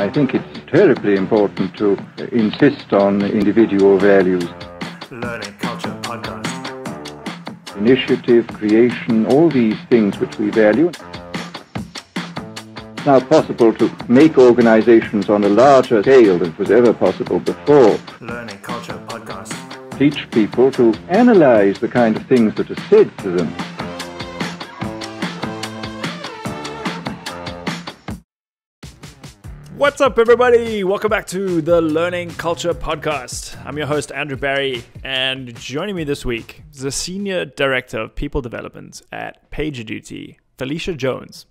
I think it's terribly important to insist on individual values. Learning Culture Podcast. Initiative, creation, all these things which we value. It's now possible to make organizations on a larger scale than was ever possible before. Learning Culture Podcast. Teach people to analyze the kind of things that are said to them. What's up, everybody? Welcome back to the Learning Culture Podcast. I'm your host, Andrew Barry, and joining me this week is the Senior Director of People Development at PagerDuty, Phylicia Jones.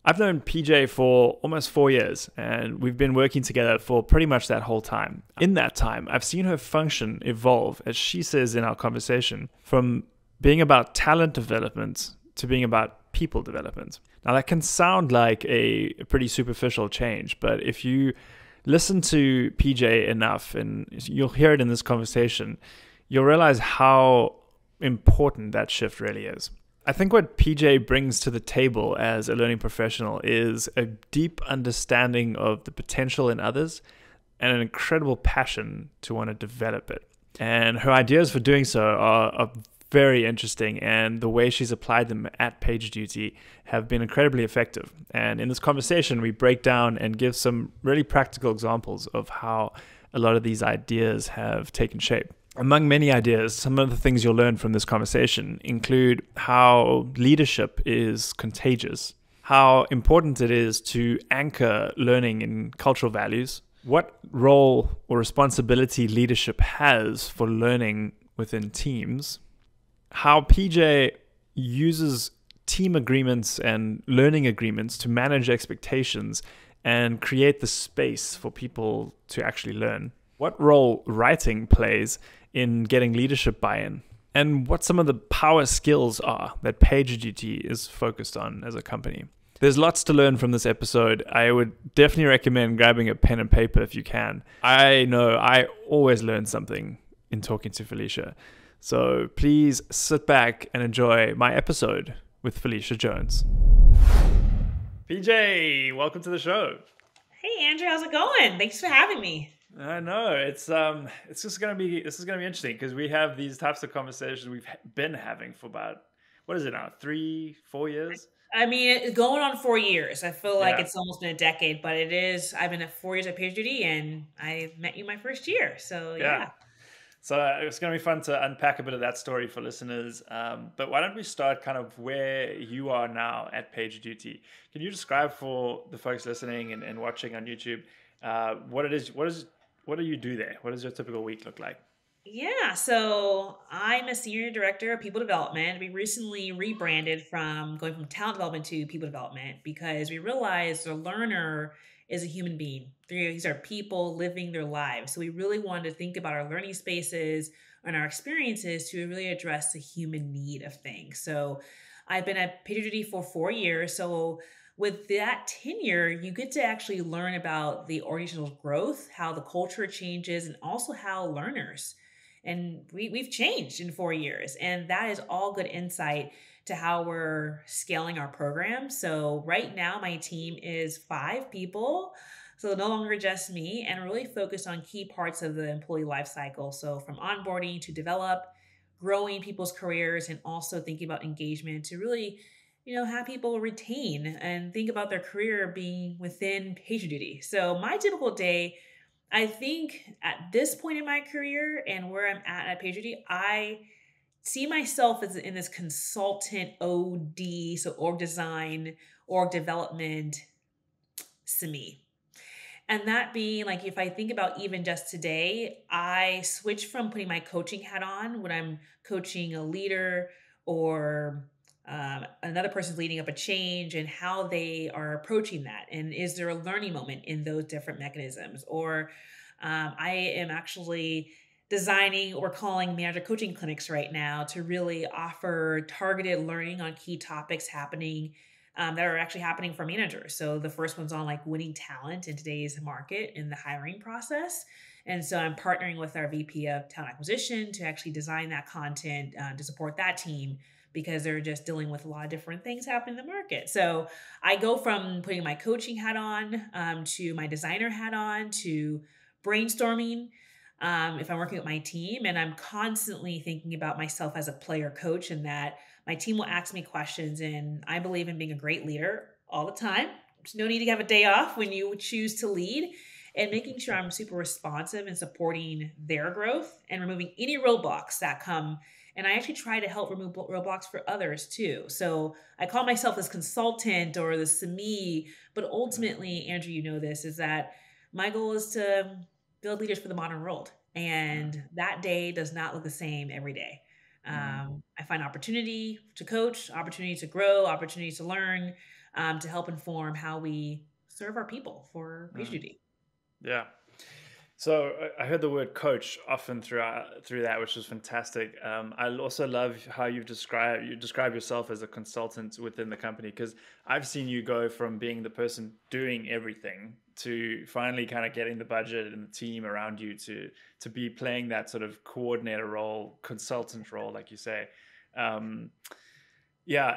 I've known PJ for almost 4 years, and we've been working together for pretty much that whole time. In that time, I've seen her function evolve, as she says in our conversation, from being about talent development to being about people development. Now, that can sound like a pretty superficial change, but if you listen to PJ enough, and you'll hear it in this conversation, you'll realize how important that shift really is. I think what PJ brings to the table as a learning professional is a deep understanding of the potential in others and an incredible passion to want to develop it. And her ideas for doing so are very interesting, and the way she's applied them at PagerDuty have been incredibly effective. And in this conversation, we break down and give some really practical examples of how a lot of these ideas have taken shape. Among many ideas, some of the things you'll learn from this conversation include how leadership is contagious, how important it is to anchor learning in cultural values, what role or responsibility leadership has for learning within teams, how PJ uses team agreements and learning agreements to manage expectations and create the space for people to actually learn, what role writing plays in getting leadership buy-in, and what some of the power skills are that PagerDuty is focused on as a company. There's lots to learn from this episode. I would definitely recommend grabbing a pen and paper if you can. I know I always learn something in talking to Phylicia. So please sit back and enjoy my episode with Phylicia Jones. PJ, welcome to the show. Hey Andrew, how's it going? Thanks for having me. I know this is gonna be interesting because we have these types of conversations we've been having for about, what is it now, 3-4 years? I mean, it's going on 4 years. I feel like it's almost been a decade, but it is. I've been at 4 years at PagerDuty, and I met you my first year. So yeah. So it's going to be fun to unpack a bit of that story for listeners. But why don't we start kind of where you are now at PagerDuty? Can you describe for the folks listening and watching on YouTube what do you do there? What does your typical week look like? Yeah, so I'm a senior director of people development. We recently rebranded from going from talent development to people development because we realized the learner is a human being. These are people living their lives. So we really wanted to think about our learning spaces and our experiences to really address the human need of things. So I've been at PagerDuty for 4 years. So with that tenure, you get to actually learn about the organizational growth, how the culture changes, and also how learners. And we've changed in 4 years. And that is all good insight to how we're scaling our program. So right now, my team is 5 people. So no longer just me, and really focused on key parts of the employee life cycle. So from onboarding to develop, growing people's careers, and also thinking about engagement to really, have people retain and think about their career being within PagerDuty. So my typical day, I think at this point in my career and where I'm at PagerDuty, I see myself as in this consultant OD, so org design, org development, SME. And that being like, if I think about even just today, I switch from putting my coaching hat on when I'm coaching a leader or another person's leading up a change and how they are approaching that. And is there a learning moment in those different mechanisms? Or I am actually designing or calling manager coaching clinics right now to really offer targeted learning on key topics happening that are actually happening for managers. So the first one's on like winning talent in today's market in the hiring process. And so I'm partnering with our VP of talent acquisition to actually design that content to support that team. because they're just dealing with a lot of different things happening in the market. So I go from putting my coaching hat on to my designer hat on to brainstorming if I'm working with my team. And I'm constantly thinking about myself as a player coach, and that my team will ask me questions. And I believe in being a great leader all the time. There's no need to have a day off when you choose to lead, and making sure I'm super responsive and supporting their growth and removing any roadblocks that come. And I actually try to help remove roadblocks for others too. So I call myself this consultant or the SME, but ultimately, Andrew, you know this, is that my goal is to build leaders for the modern world. And that day does not look the same every day. I find opportunity to coach, opportunity to grow, opportunity to learn, to help inform how we serve our people for PagerDuty. Yeah. So I heard the word coach often through that, which was fantastic. I also love how you describe yourself as a consultant within the company, because I've seen you go from being the person doing everything to finally kind of getting the budget and the team around you to be playing that sort of coordinator role, consultant role, like you say. Yeah,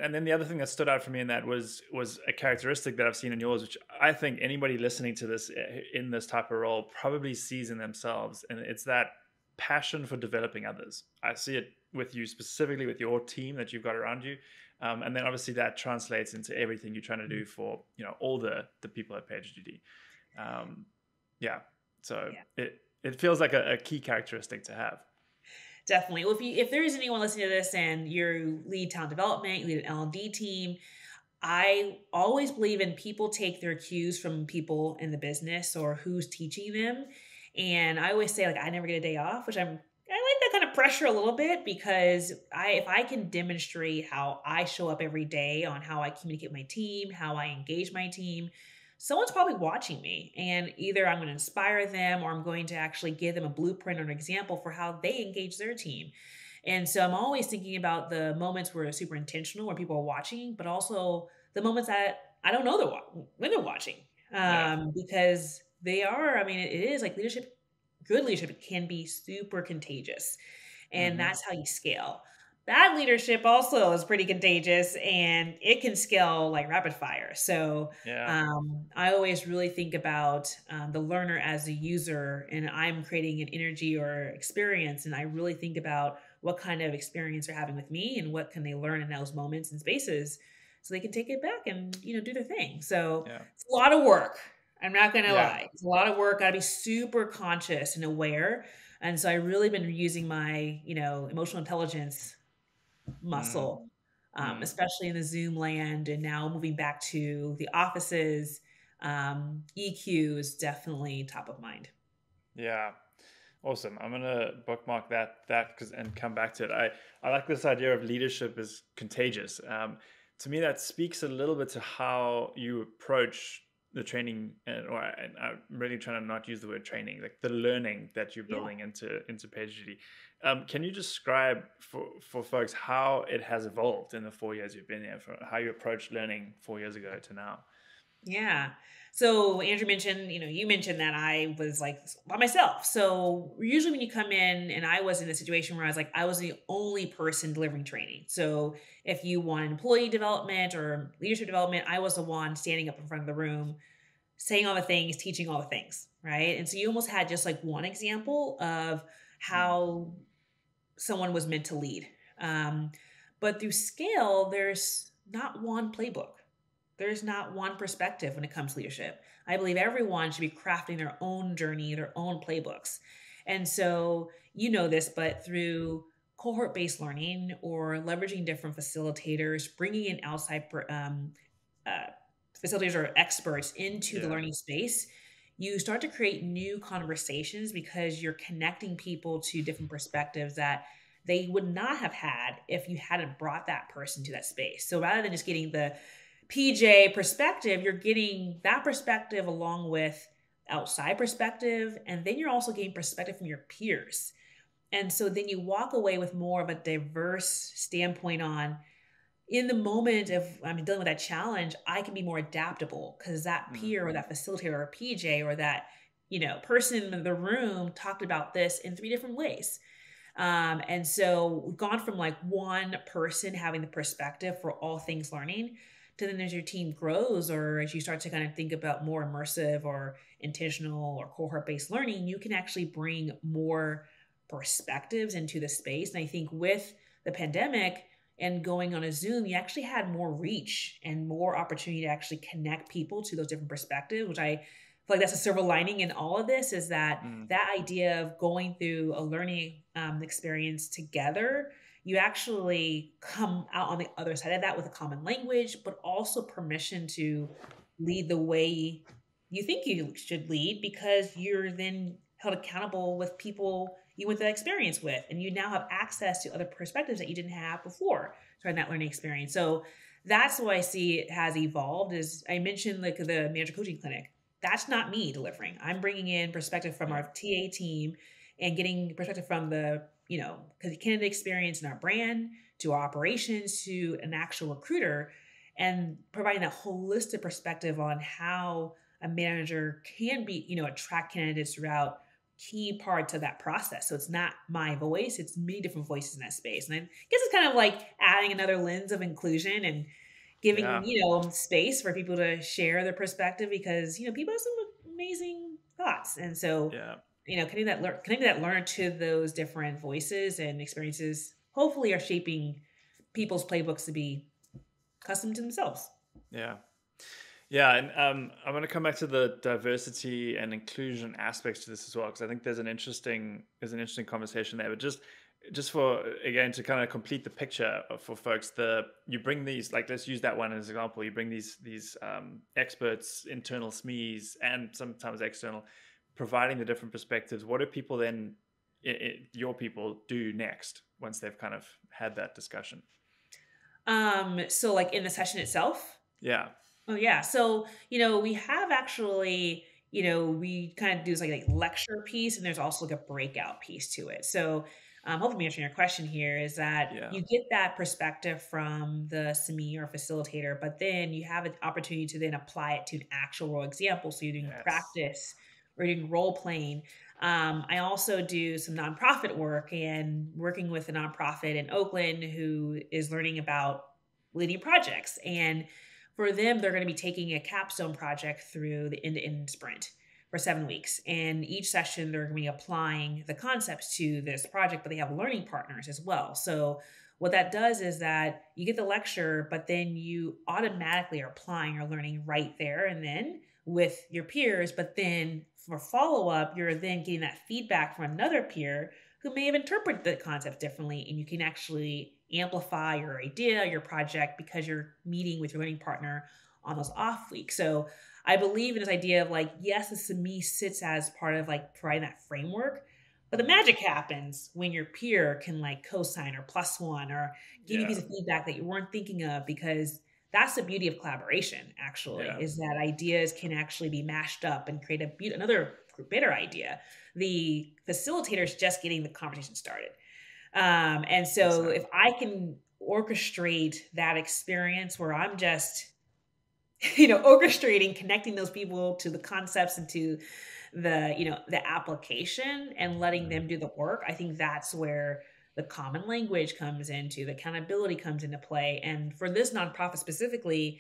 and then the other thing that stood out for me in that was a characteristic that I've seen in yours, which I think anybody listening to this in this type of role probably sees in themselves, and it's that passion for developing others. I see it with you specifically with your team that you've got around you, and then obviously that translates into everything you're trying to do for all the people at PagerDuty. So it feels like a key characteristic to have. Definitely. Well, if there is anyone listening to this and you lead talent development, you lead an L&D team, I always believe in people take their cues from people in the business or who's teaching them. And I always say, like, I never get a day off, which I like that kind of pressure a little bit, because if I can demonstrate how I show up every day on how I communicate with my team, how I engage my team, someone's probably watching me, and either I'm going to inspire them or I'm going to actually give them a blueprint or an example for how they engage their team. And so I'm always thinking about the moments where it's super intentional, where people are watching, but also the moments that I don't know when they're watching, because they are, I mean, it is like leadership, good leadership can be super contagious, and that's how you scale. Bad leadership also is pretty contagious, and it can scale like rapid fire. So I always really think about the learner as a user, and I'm creating an energy or experience, and I really think about what kind of experience they're having with me and what can they learn in those moments and spaces so they can take it back and do their thing. So it's a lot of work. I'm not going to lie. It's a lot of work. Got to be super conscious and aware. And so I really been using my, emotional intelligence muscle, especially in the Zoom land, and now moving back to the offices. EQ is definitely top of mind. Yeah. Awesome. I'm going to bookmark that and come back to it. I like this idea of leadership is contagious. To me, that speaks a little bit to how you approach the training, and I'm really trying to not use the word training, like the learning that you're building into PagerDuty. Can you describe for folks how it has evolved in the 4 years you've been there, for how you approached learning 4 years ago to now? Yeah. So Andrew mentioned, you mentioned that I was like by myself. So usually when you come in, and I was in a situation where I was the only person delivering training. So if you want employee development or leadership development, I was the one standing up in front of the room, saying all the things, teaching all the things, right? And so you almost had just like one example of how someone was meant to lead. But through scale, there's not one playbook. There's not one perspective when it comes to leadership. I believe everyone should be crafting their own journey, their own playbooks. And so, this, but through cohort-based learning or leveraging different facilitators, bringing in outside facilitators or experts into the learning space, you start to create new conversations because you're connecting people to different perspectives that they would not have had if you hadn't brought that person to that space. So rather than just getting the PJ perspective, you're getting that perspective along with outside perspective. And then you're also getting perspective from your peers. And so then you walk away with more of a diverse standpoint on, in the moment of I'm dealing with that challenge, I can be more adaptable because that peer or that facilitator or PJ or that, person in the room talked about this in 3 different ways. And so we've gone from like one person having the perspective for all things learning to then as your team grows or as you start to kind of think about more immersive or intentional or cohort based learning, you can actually bring more perspectives into the space. And I think with the pandemic and going on a Zoom, you actually had more reach and more opportunity to actually connect people to those different perspectives, which I feel like that's a silver lining in all of this is that that idea of going through a learning experience together, you actually come out on the other side of that with a common language, but also permission to lead the way you think you should lead because you're then held accountable with people you went that experience with. And you now have access to other perspectives that you didn't have before during that learning experience. So that's what I see it has evolved is I mentioned like the manager coaching clinic. That's not me delivering. I'm bringing in perspective from our TA team and getting perspective from the, because candidate experience in our brand to our operations to an actual recruiter and providing that holistic perspective on how a manager can be, attract candidates throughout key parts of that process. So it's not my voice, it's many different voices in that space. And I guess it's kind of like adding another lens of inclusion and giving, space for people to share their perspective because, people have some amazing thoughts. And so, connecting that learner to those different voices and experiences hopefully are shaping people's playbooks to be custom to themselves. Yeah. Yeah, and I'm going to come back to the diversity and inclusion aspects to this as well, because I think there's an interesting conversation there. But just for again to kind of complete the picture for folks, you bring these, like, let's use that one as an example. You bring these experts, internal SMEs, and sometimes external, providing the different perspectives. What do people then, your people, do next once they've kind of had that discussion? So like in the session itself? Yeah. Oh yeah. So, we have actually, we kind of do this like lecture piece and there's also like a breakout piece to it. So hopefully answering your question here is that you get that perspective from the SME or facilitator, but then you have an opportunity to then apply it to an actual world example. So you're doing practice or doing role playing. I also do some nonprofit work and working with a nonprofit in Oakland who is learning about leading projects. And for them, they're going to be taking a capstone project through the end-to-end sprint for 7 weeks. And each session, they're going to be applying the concepts to this project, but they have learning partners as well. So what that does is that you get the lecture, but then you automatically are applying your learning right there and then with your peers. But then for follow-up, you're then getting that feedback from another peer who may have interpreted the concept differently, and you can actually amplify your idea, your project, because you're meeting with your learning partner on those off weeks. So I believe in this idea of like, yes, the SME sits as part of like providing that framework, but the magic happens when your peer can like co-sign or plus one or give you a piece of feedback that you weren't thinking of, because that's the beauty of collaboration, actually, is that ideas can actually be mashed up and create another better idea. The facilitator is just getting the conversation started. And so if I can orchestrate that experience where I'm just, orchestrating, connecting those people to the concepts and to the application and letting them do the work, I think that's where the common language comes into, the accountability comes into play. And for this nonprofit specifically,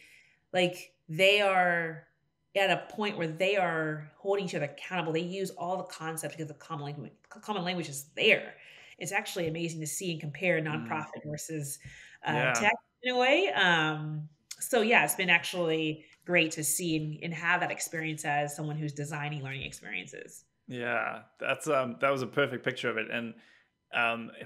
like they are at a point where they are holding each other accountable. They use all the concepts because the common language is there. It's actually amazing to see and compare nonprofit versus tech in a way. So yeah, it's been actually great to see and have that experience as someone who's designing learning experiences. Yeah, that's that was a perfect picture of it. And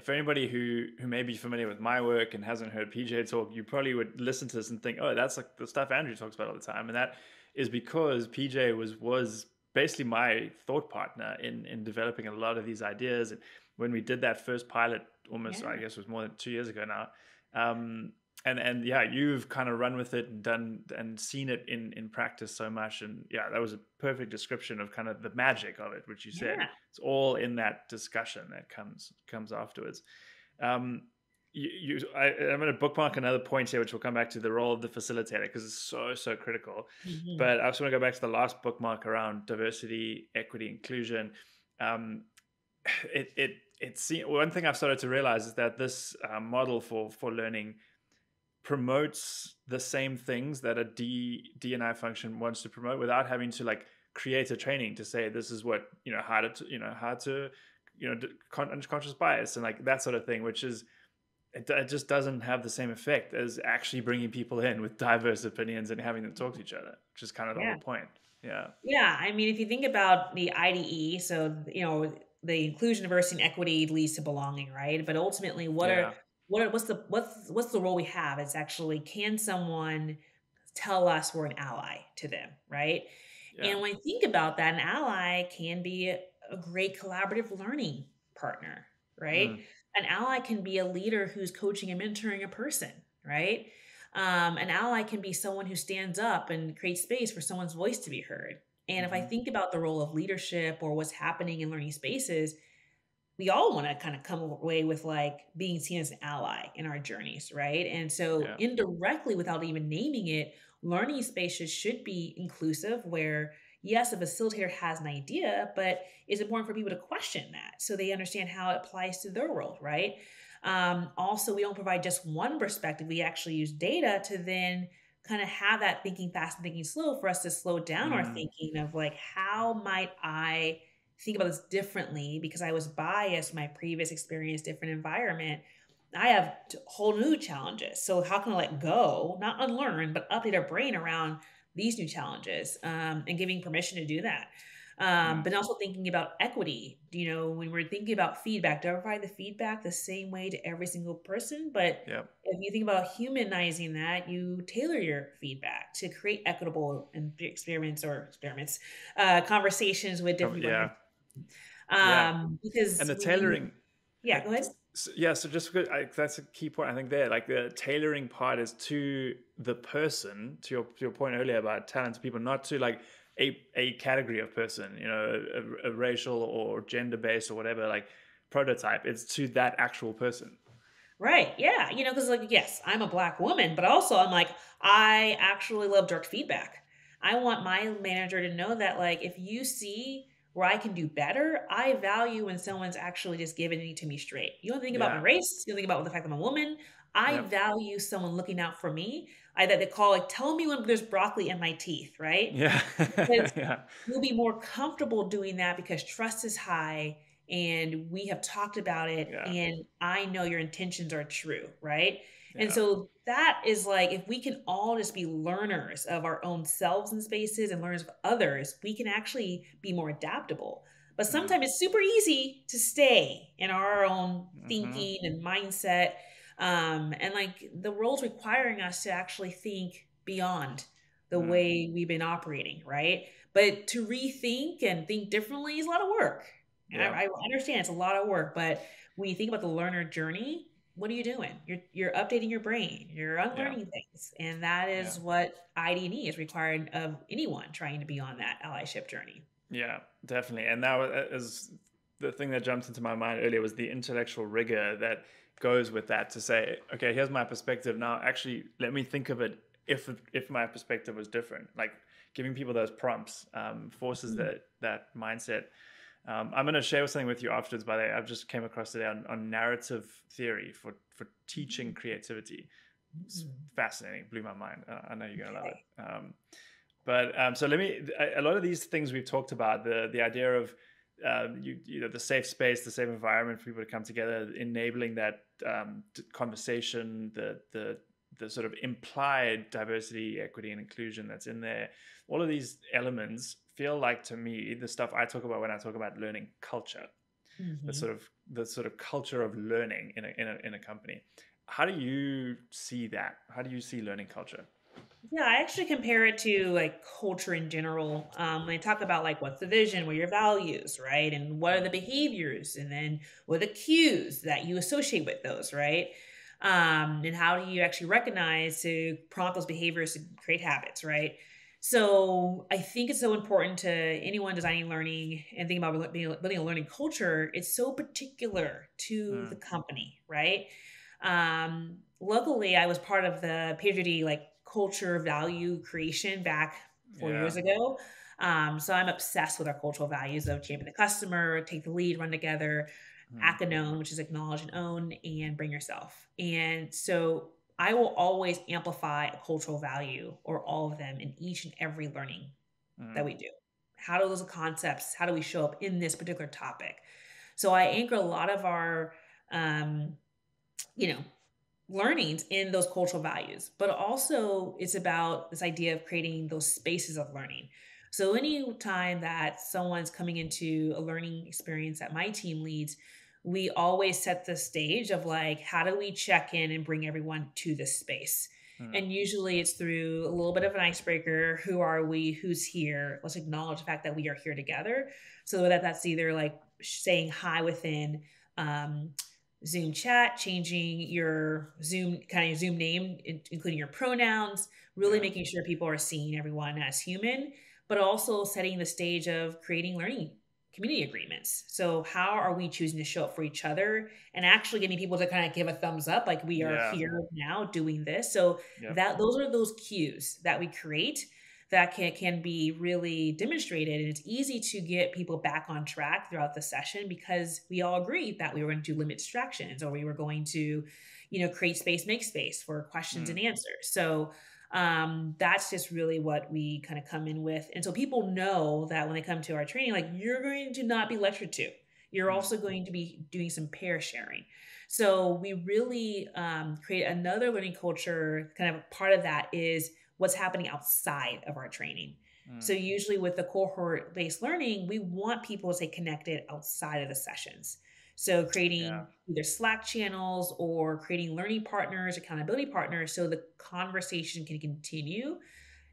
for anybody who may be familiar with my work and hasn't heard PJ talk, you probably would listen to this and think, oh, that's like the stuff Andrew talks about all the time. And that is because PJ was basically my thought partner in developing a lot of these ideas. And when we did that first pilot, almost, I guess it was more than 2 years ago now. And yeah, you've kind of run with it and done and seen it in practice so much. And yeah, that was a perfect description of kind of the magic of it, which you said. It's all in that discussion that comes afterwards. I'm going to bookmark another point here, which we'll come back to, the role of the facilitator, because it's so critical. But I just want to go back to the last bookmark around diversity, equity, inclusion. it's one thing I've started to realize is that this model for learning promotes the same things that a D&I function wants to promote without having to like create a training to say this is what how to unconscious bias and like that sort of thing, which is it just doesn't have the same effect as actually bringing people in with diverse opinions and having them talk to each other, which is kind of the Yeah. whole point. Yeah. Yeah. I mean, if you think about the IDE, so, the inclusion, diversity, and equity leads to belonging, right? But ultimately, Yeah. what's the role we have? It's actually, can someone tell us we're an ally to them, right? Yeah. And when I think about that, an ally can be a great collaborative learning partner, right? An ally can be a leader who's coaching and mentoring a person, right? An ally can be someone who stands up and creates space for someone's voice to be heard. And if I think about the role of leadership or what's happening in learning spaces, we all want to kind of come away with like being seen as an ally in our journeys, right? And so Yeah. indirectly, without even naming it, learning spaces should be inclusive where yes, a facilitator has an idea, but it's important for people to question that so they understand how it applies to their world, right? Also, we don't provide just one perspective. We actually use data to then kind of have that thinking fast and thinking slow for us to slow down our thinking of like, how might I think about this differently because I was biased, my previous experience, different environment. I have whole new challenges. So how can I let go, not unlearn, but update our brain around these new challenges and giving permission to do that. But also thinking about equity, when we're thinking about feedback, do I provide the feedback the same way to every single person? But Yep. if you think about humanizing that, you tailor your feedback to create equitable conversations with different people. Yeah. Yeah. Because And the when you, tailoring. yeah, go ahead. So just because that's a key point I think there, like the tailoring part is to the person, to your point earlier about talented people, not to like a category of person, a racial or gender based or whatever like prototype. It's to that actual person. Right. Yeah. Because like, yes, I'm a Black woman, but also I'm like, I actually love direct feedback. I want my manager to know that, like, if you see where I can do better, I value when someone's actually just giving it to me straight. You don't think about my Yeah. race, you don't think about the fact that I'm a woman. I Yep. value someone looking out for me. That they call like, tell me when there's broccoli in my teeth, right? Yeah. Because Yeah. you'll be more comfortable doing that because trust is high and we have talked about it Yeah. and I know your intentions are true, right? And Yeah. so that is like, if we can all just be learners of our own selves and spaces and learners of others, we can actually be more adaptable. But sometimes it's super easy to stay in our own thinking and mindset. And like the world's requiring us to actually think beyond the way we've been operating, right? But to rethink and think differently is a lot of work. And Yeah. I understand it's a lot of work, but when you think about the learner journey, what are you doing? You're updating your brain, you're Yeah. unlearning things, and that is Yeah. what ID&E is required of anyone trying to be on that allyship journey. Yeah, definitely. And now is the thing that jumped into my mind earlier was the intellectual rigor that goes with that to say, okay, here's my perspective. Now, actually, let me think of it if my perspective was different. Like giving people those prompts forces that mindset. I'm going to share something with you afterwards. By the way, I've just came across today on narrative theory for teaching creativity. It's fascinating. Blew my mind. I know you're going to love it. But so a lot of these things we've talked about, the idea of the safe space, the safe environment for people to come together, enabling that conversation, the sort of implied diversity, equity, and inclusion that's in there. All of these elements feel like, to me, the stuff I talk about when I talk about learning culture, the sort of culture of learning in a company. How do you see that? How do you see learning culture? Yeah, I actually compare it to like culture in general. When I talk about like what's the vision, what are your values, right? And what are the behaviors, and then what are the cues that you associate with those, right? And how do you actually recognize to prompt those behaviors to create habits, right? So I think it's so important to anyone designing learning and thinking about building a learning culture. It's so particular to the company, right? Luckily, I was part of the PagerDuty like culture value creation back 4 years ago. So I'm obsessed with our cultural values of champion the customer, take the lead, run together, act and own, which is acknowledge and own, and bring yourself. And so I will always amplify a cultural value or all of them in each and every learning that we do. How do those concepts, how do we show up in this particular topic? So I anchor a lot of our, you know, learnings in those cultural values, but also it's about this idea of creating those spaces of learning. So any time that someone's coming into a learning experience that my team leads, we always set the stage of like, how do we check in and bring everyone to this space? And usually it's through a little bit of an icebreaker. Who are we? Who's here? Let's acknowledge the fact that we are here together. So that's either like saying hi within Zoom chat, changing your Zoom name, including your pronouns, really making sure people are seeing everyone as human, but also setting the stage of creating learning community agreements. So how are we choosing to show up for each other and actually getting people to kind of give a thumbs up, like we are here now doing this. So that those are those cues that we create that can be really demonstrated. And it's easy to get people back on track throughout the session because we all agreed that we were going to limit distractions, or we were going to, create space, make space for questions and answers. So that's just really what we kind of come in with. And so people know that when they come to our training, like, you're going to not be lectured to. You're also going to be doing some pair sharing. So we really create another learning culture. Kind of part of that is what's happening outside of our training. So usually with the cohort-based learning, we want people to stay connected outside of the sessions. So creating either Slack channels or creating learning partners, accountability partners, so the conversation can continue.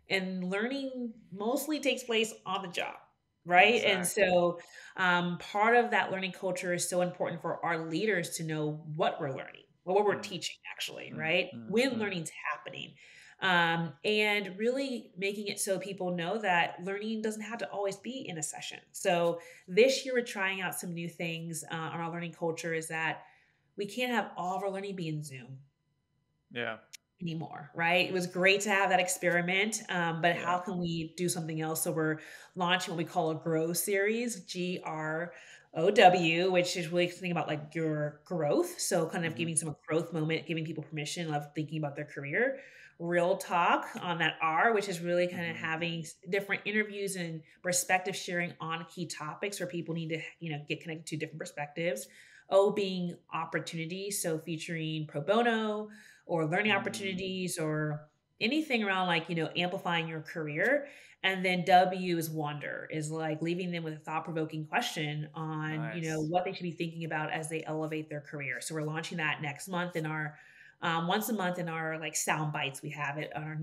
And learning mostly takes place on the job, right? Exactly. And so part of that learning culture is so important for our leaders to know what we're learning, or what we're teaching actually, right? When learning's happening. And really making it so people know that learning doesn't have to always be in a session. So this year we're trying out some new things on our learning culture, is that we can't have all of our learning be in Zoom anymore, right? It was great to have that experiment, but how can we do something else? So we're launching what we call a GROW series, GROW, which is really thinking about like your growth. So kind of giving some growth moment, giving people permission of thinking about their career. Real talk on that R, which is really kind of having different interviews and perspective sharing on key topics where people need to, get connected to different perspectives. O being opportunity, so featuring pro bono or learning opportunities or anything around like, amplifying your career. And then W is wonder, is like leaving them with a thought-provoking question on, what they should be thinking about as they elevate their career. So we're launching that next month in our once a month in our like sound bites. We have it on our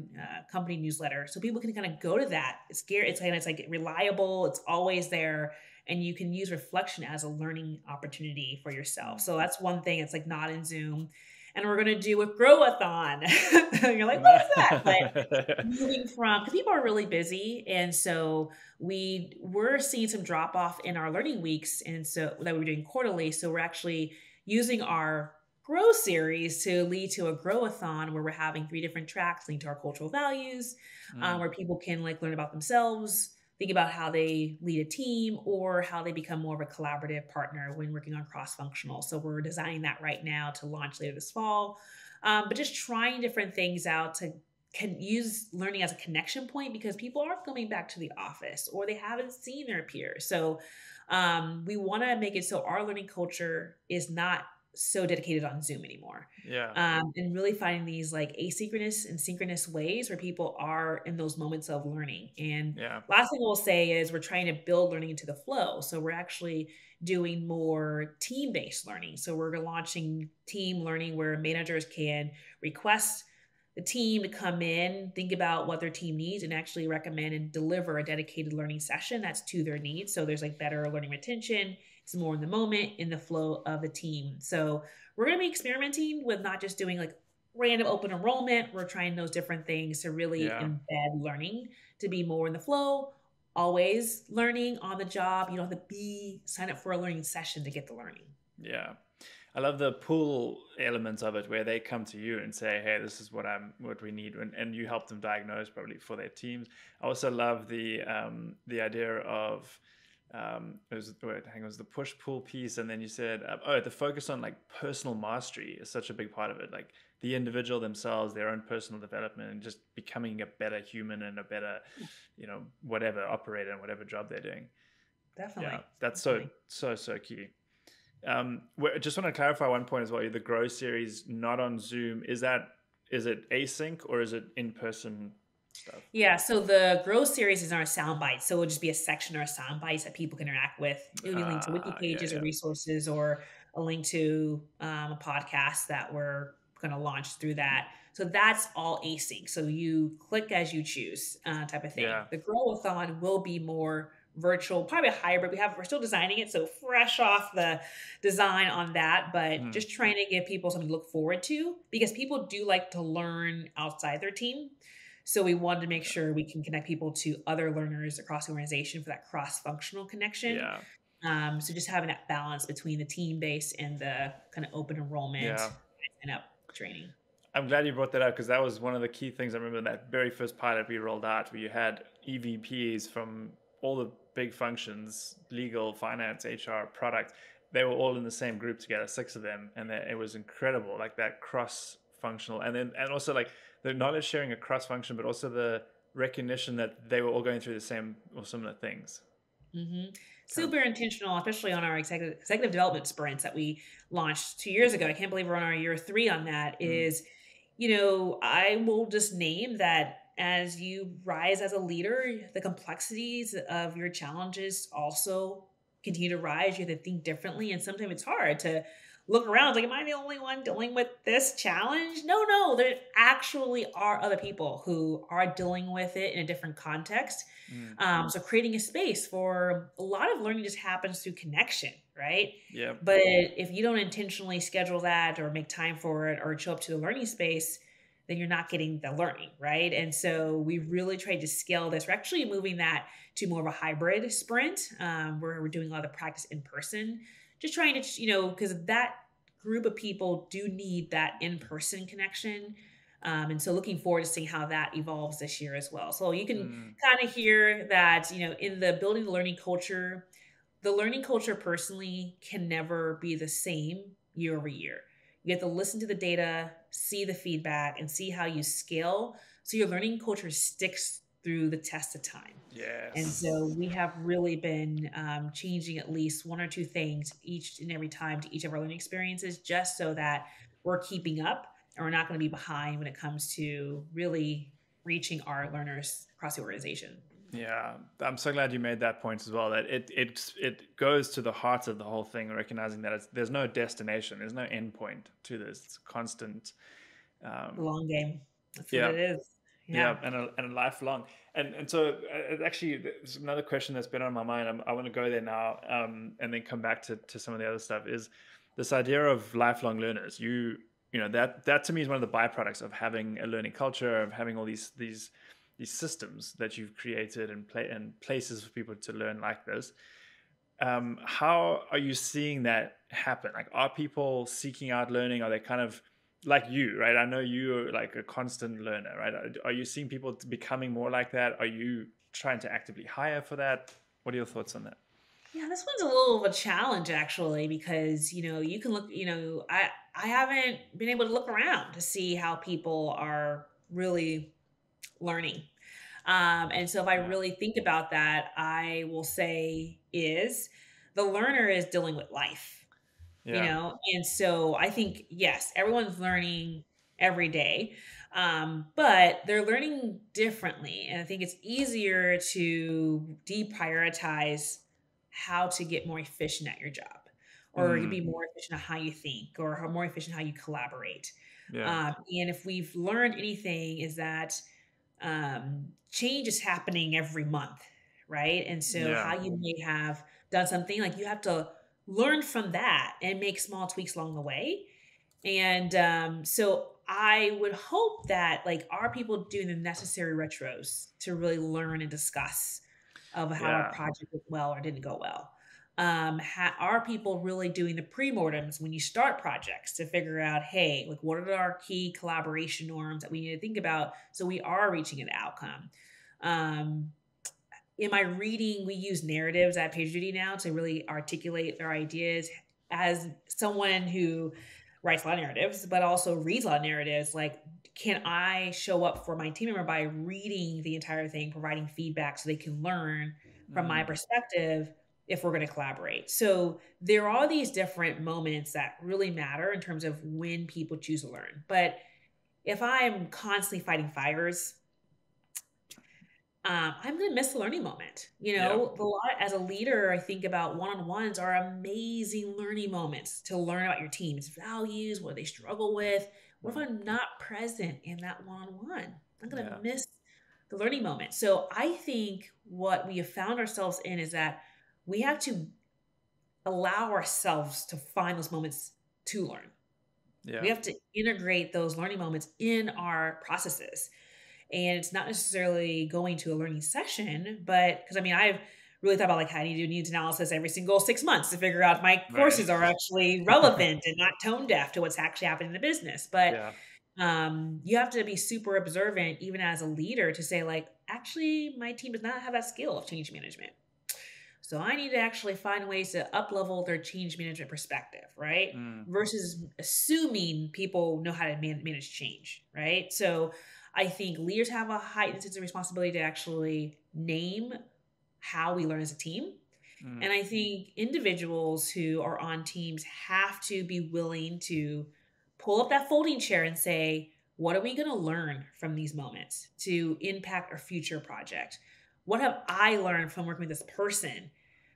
company newsletter, so people can kind of go to that. It's like reliable. It's always there, and you can use reflection as a learning opportunity for yourself. So that's one thing. It's like not in Zoom. And we're going to do a grow-a-thon. You're like, what is that? But moving from, because people are really busy. And so we're seeing some drop off in our learning weeks. And so that we're doing quarterly. So we're actually using our Grow series to lead to a grow-a-thon, where we're having 3 different tracks linked to our cultural values, where people can like learn about themselves, think about how they lead a team, or how they become more of a collaborative partner when working on cross-functional. So we're designing that right now to launch later this fall. But just trying different things out to use learning as a connection point, because people are coming back to the office or they haven't seen their peers. So we want to make it so our learning culture is not so dedicated on Zoom anymore. And really finding these like asynchronous and synchronous ways where people are in those moments of learning. And last thing we'll say is we're trying to build learning into the flow. So we're actually doing more team-based learning. So we're launching team learning, where managers can request the team to come in, think about what their team needs, and actually recommend and deliver a dedicated learning session that's to their needs. So there's like better learning retention. It's more in the moment, in the flow of the team. So we're going to be experimenting with not just doing like random open enrollment. We're trying those different things to really embed learning to be more in the flow, always learning on the job. You don't have to sign up for a learning session to get the learning. Yeah. I love the pull element of it, where they come to you and say, "Hey, this is what we need," and you help them diagnose probably for their teams. I also love the idea of it was the push pull piece, and then you said, the focus on like personal mastery is such a big part of it, like the individual themselves, their own personal development, and just becoming a better human and a better, whatever operator and whatever job they're doing. Definitely. Yeah, that's Definitely. so key. Just want to clarify one point as well. The Grow series not on Zoom. Is it async or is it in person stuff? Yeah, so the Grow series is our sound bites. So it'll just be a section or a sound bites that people can interact with. It would be linked to wiki pages or Yeah. resources, or a link to a podcast that we're going to launch through that. So that's all async. So you click as you choose, type of thing. Yeah. The Grow-a-thon will be more virtual, probably a hybrid. We're still designing it, so fresh off the design on that, but just trying to give people something to look forward to, because people do like to learn outside their team. So we wanted to make sure we can connect people to other learners across the organization for that cross-functional connection. Yeah. So just having that balance between the team-based and the kind of open enrollment and up training. I'm glad you brought that up, because that was one of the key things. I remember that very first pilot we rolled out, where you had EVPs from all the big functions: legal, finance, HR, product. They were all in the same group together, 6 of them, and it was incredible, like that cross-functional, and also like the knowledge sharing across function, but also the recognition that they were all going through the same or similar things. Super intentional, especially on our executive development sprints that we launched 2 years ago. I can't believe we're on our year 3 on that. Is, I will just name that as you rise as a leader, the complexities of your challenges also continue to rise. You have to think differently, and sometimes it's hard to look around like, am I the only one dealing with this challenge? No, there actually are other people who are dealing with it in a different context. So creating a space for a lot of learning just happens through connection, right? Yeah. But if you don't intentionally schedule that or make time for it or show up to the learning space, then you're not getting the learning, right? And so we really tried to scale this. We're actually moving that to more of a hybrid sprint, where we're doing a lot of practice in person, just trying to, because that group of people do need that in-person connection. And so looking forward to seeing how that evolves this year as well. So you can kind of hear that, in the building the learning culture personally can never be the same year over year. You have to listen to the data, see the feedback, and see how you scale, so your learning culture sticks through the test of time. Yes. And so we have really been changing at least 1 or 2 things each and every time to each of our learning experiences, just so that we're keeping up and we're not going to be behind when it comes to really reaching our learners across the organization. Yeah, I'm so glad you made that point as well, that it goes to the heart of the whole thing, recognizing that there's no destination, there's no end point to this. It's constant. Long game. That's what it is. Yeah, and a lifelong. And so actually, there's another question that's been on my mind. I want to go there now, and then come back to some of the other stuff. Is this idea of lifelong learners? That to me is one of the byproducts of having a learning culture, of having all these systems that you've created and places for people to learn like this. How are you seeing that happen? Like, are people seeking out learning? Are they kind of like you, right? I know you're like a constant learner, right? Are you seeing people becoming more like that? Are you trying to actively hire for that? What are your thoughts on that? Yeah, this one's a little of a challenge, actually, because, you can look, I haven't been able to look around to see how people are really learning. And so if I really think about that, I will say is the learner is dealing with life. And so I think, yes, everyone's learning every day, but they're learning differently. And I think it's easier to deprioritize how to get more efficient at your job, or to be more efficient at how you think, or more efficient how you collaborate. And if we've learned anything, is that change is happening every month, right? And so how you may have done something, like, you have to learn from that and make small tweaks along the way. And so I would hope that, like, are people doing the necessary retros to really learn and discuss of how a project went well or didn't go well. Are people really doing the pre-mortems when you start projects to figure out, hey, like what are our key collaboration norms that we need to think about so we are reaching an outcome? In my reading, we use narratives at PagerDuty now to really articulate their ideas. As someone who writes a lot of narratives, but also reads a lot of narratives, like, can I show up for my team member by reading the entire thing, providing feedback so they can learn from my perspective if we're going to collaborate? So there are these different moments that really matter in terms of when people choose to learn. But if I'm constantly fighting fires, I'm going to miss the learning moment. A lot as a leader, I think about one-on-ones are amazing learning moments to learn about your team's values, what they struggle with. What if I'm not present in that one-on-one? I'm going to miss the learning moment. So I think what we have found ourselves in is that we have to allow ourselves to find those moments to learn. We have to integrate those learning moments in our processes. And it's not necessarily going to a learning session, but because I've really thought about like how do you do needs analysis every single 6 months to figure out if my courses are actually relevant and not tone deaf to what's actually happening in the business. But you have to be super observant, even as a leader, to say like, actually, my team does not have that skill of change management. So I need to actually find ways to up-level their change management perspective, right? Versus assuming people know how to manage change, right? So I think leaders have a heightened sense of responsibility to actually name how we learn as a team. And I think individuals who are on teams have to be willing to pull up that folding chair and say, what are we going to learn from these moments to impact our future project? What have I learned from working with this person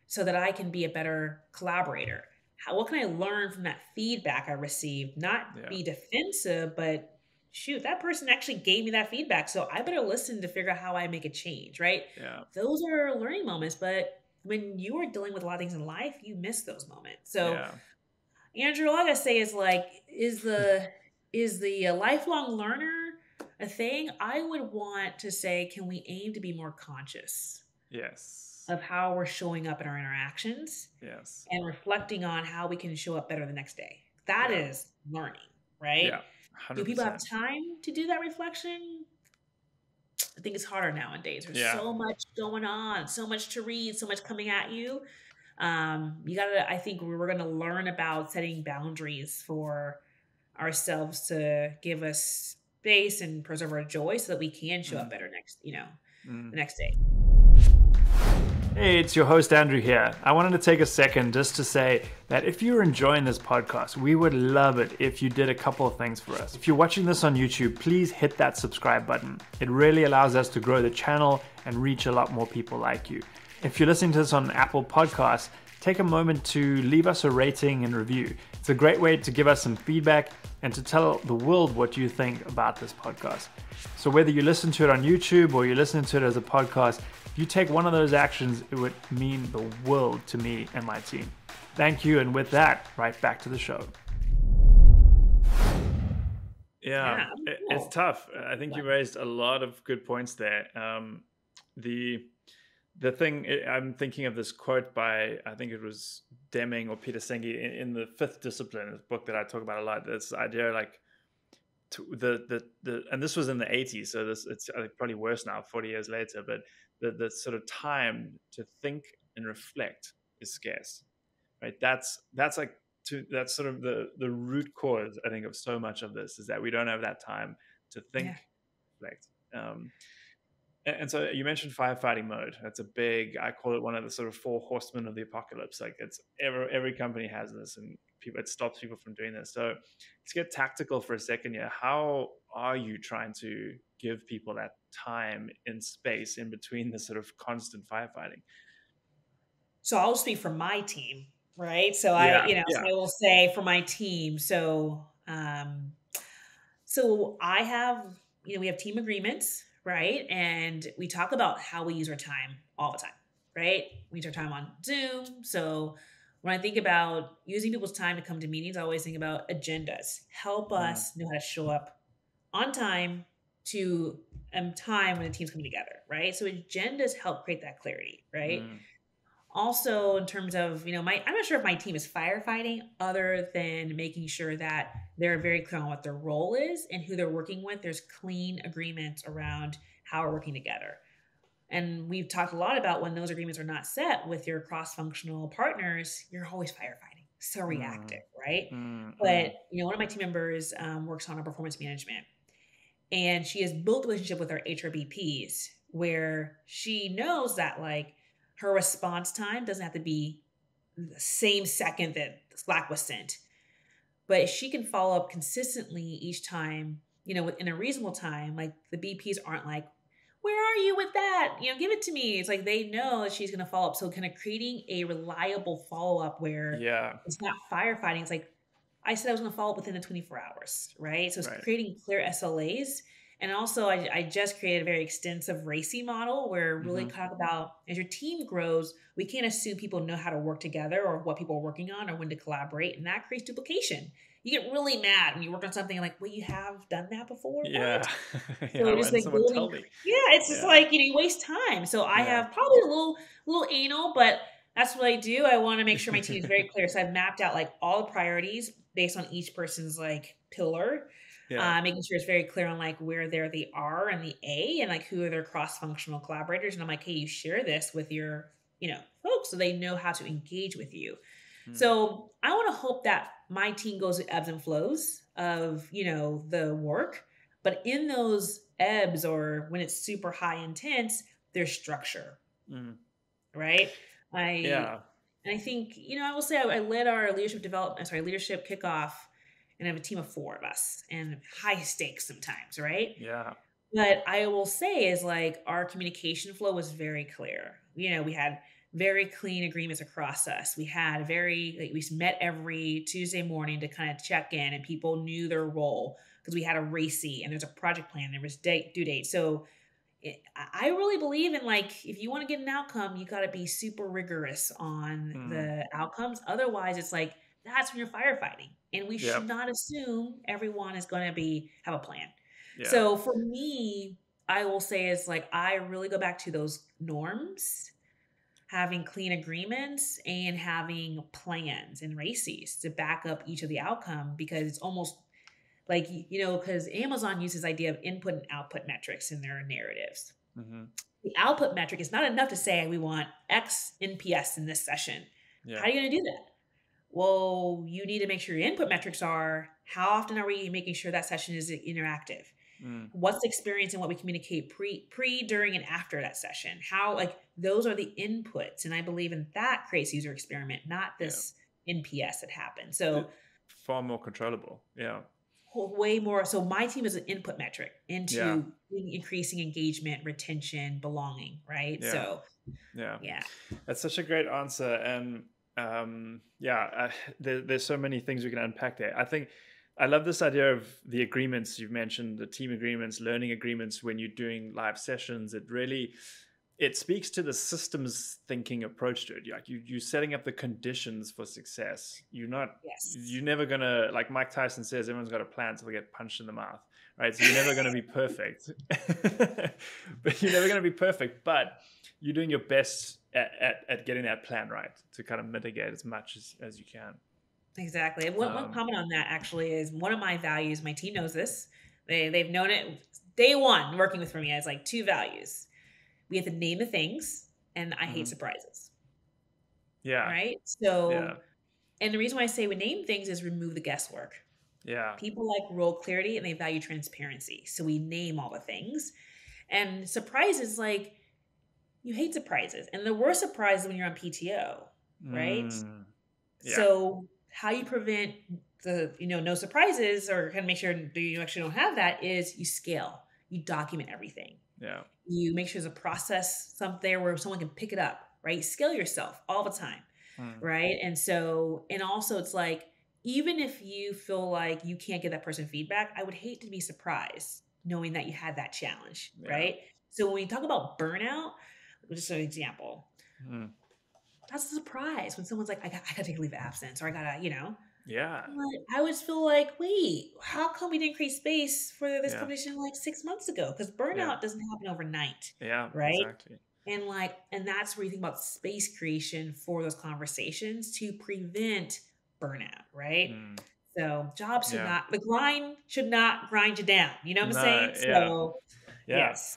so that I can be a better collaborator? What can I learn from that feedback I received? Not be defensive, but shoot, that person actually gave me that feedback, so I better listen to figure out how I make a change, right? Those are learning moments, but when you are dealing with a lot of things in life, you miss those moments. So Andrew, all I gotta say is like, is the lifelong learner a thing? I would want to say, can we aim to be more conscious of how we're showing up in our interactions and reflecting on how we can show up better the next day? That is learning, right? 100%. Do people have time to do that reflection? I think it's harder nowadays. There's so much going on, so much to read, so much coming at you. I think we're going to learn about setting boundaries for ourselves to give us space and preserve our joy so that we can show up better the next day. Hey, it's your host Andrew here. I wanted to take a second just to say that if you're enjoying this podcast, we would love it if you did a couple of things for us. If you're watching this on YouTube, please hit that subscribe button. It really allows us to grow the channel and reach a lot more people like you. If you're listening to this on Apple Podcasts, take a moment to leave us a rating and review. It's a great way to give us some feedback and to tell the world what you think about this podcast. So whether you listen to it on YouTube or you listen to it as a podcast, if you take one of those actions, it would mean the world to me and my team. Thank you, and with that, right back to the show. It's tough. I think you raised a lot of good points there. The thing, I'm thinking of this quote by, I think it was Deming or Peter Senge in the Fifth Discipline, this book that I talk about a lot. This idea like and this was in the 80s, so it's probably worse now, 40 years later, but the sort of time to think and reflect is scarce, right? That's sort of the root cause, I think, of so much of this, is that we don't have that time to think, reflect. And so you mentioned firefighting mode. That's a big, I call it one of the sort of 4 horsemen of the apocalypse. Like it's every company has this, and it stops people from doing this. So let's get tactical for a second here. How are you trying to give people that time and space in between the sort of constant firefighting? So I'll speak for my team, right? So I will say for my team. So, so I have, we have team agreements, right? And we talk about how we use our time all the time, right? We use our time on Zoom. So when I think about using people's time to come to meetings, I always think about agendas. Help us know how to show up on time to time when the team's coming together, right? So agendas help create that clarity, right? Also, in terms of, I'm not sure if my team is firefighting other than making sure that they're very clear on what their role is and who they're working with. There's clean agreements around how we're working together. And we've talked a lot about when those agreements are not set with your cross-functional partners, you're always firefighting, so reactive, right? But, one of my team members works on our performance management, and she has built a relationship with our HRBPs where she knows that like her response time doesn't have to be the same second that Slack was sent, but if she can follow up consistently each time, within a reasonable time, like the BPs aren't like, where are you with that? Give it to me. It's like they know that she's going to follow up. So kind of creating a reliable follow-up where it's not firefighting. It's like, I said I was going to follow up within the 24 hours, right? So it's creating clear SLAs. And also I just created a very extensive RACI model where really talk about as your team grows, we can't assume people know how to work together or what people are working on or when to collaborate. And that creates duplication. You get really mad when you work on something like, well, you have done that before. Yeah. So just like building, it's just like, you waste time. So I have probably a little anal, but that's what I do. I want to make sure my team is very clear. So I've mapped out like all the priorities based on each person's like pillar. Making sure it's very clear on like where they are and the A and like who are their cross-functional collaborators. And I'm like, hey, you share this with your, folks so they know how to engage with you. So I want to hope that my team goes with ebbs and flows of, the work, but in those ebbs or when it's super high intense, there's structure, right? And I think, I will say I led our leadership kickoff, and I have a team of 4 of us and high stakes sometimes, right? Yeah. But I will say is like our communication flow was very clear. We had very clean agreements across us. We had we met every Tuesday morning to kind of check in, and people knew their role because we had a RACI and there's a project plan, there was due date. So I really believe in like, if you want to get an outcome, you got to be super rigorous on the outcomes. Otherwise it's like, that's when you're firefighting, and we should not assume everyone is going to have a plan. So for me, I will say is like, I really go back to those norms, having clean agreements and having plans and RACIs to back up each of the outcome, because it's almost like, because Amazon uses the idea of input and output metrics in their narratives. The output metric is not enough to say we want X NPS in this session. How are you going to do that? Well, you need to make sure your input metrics are, how often are we making sure that session is interactive? What's the experience and what we communicate pre, during, and after that session? How, like, those are the inputs. And I believe in that creates user experiment, not this NPS that happens. So far more controllable. Yeah. Way more. So my team is an input metric into increasing engagement, retention, belonging, right? Yeah. So That's such a great answer. And there's so many things we can unpack there. I think I love this idea of the agreements you've mentioned, the team agreements, learning agreements when you're doing live sessions. It speaks to the systems thinking approach to it. Like you're setting up the conditions for success. You're never gonna, like Mike Tyson says, everyone's got a plan so they get punched in the mouth, right? So you're never gonna be perfect, but you're doing your best at getting that plan right to kind of mitigate as much as you can. Exactly. One comment on that actually is one of my values. My team knows this. They've known it day one working with me. As like 2 values. We have to name the things, and I hate surprises. Yeah. Right. So, and the reason why I say we name things is remove the guesswork. Yeah. People like role clarity and they value transparency. So we name all the things, and surprises, like, you hate surprises, and the worst surprise is when you're on PTO, right? So how you prevent the, no surprises, or kind of make sure you actually don't have that, is you scale, you document everything. Yeah. You make sure there's a process somewhere where someone can pick it up, right? Scale yourself all the time, right? And so, and also it's like, even if you feel like you can't give that person feedback, I would hate to be surprised knowing that you had that challenge, right? So when we talk about burnout, just an example, that's a surprise when someone's like, I gotta take a leave of absence, or I gotta, I always feel like, wait, how come we didn't create space for this condition like 6 months ago? Because burnout doesn't happen overnight. Yeah, right. Exactly. And that's where you think about space creation for those conversations to prevent burnout, right? Mm. So jobs should Yeah. not, the grind should not grind you down. You know what I'm No, saying? yeah. So Yeah. yes.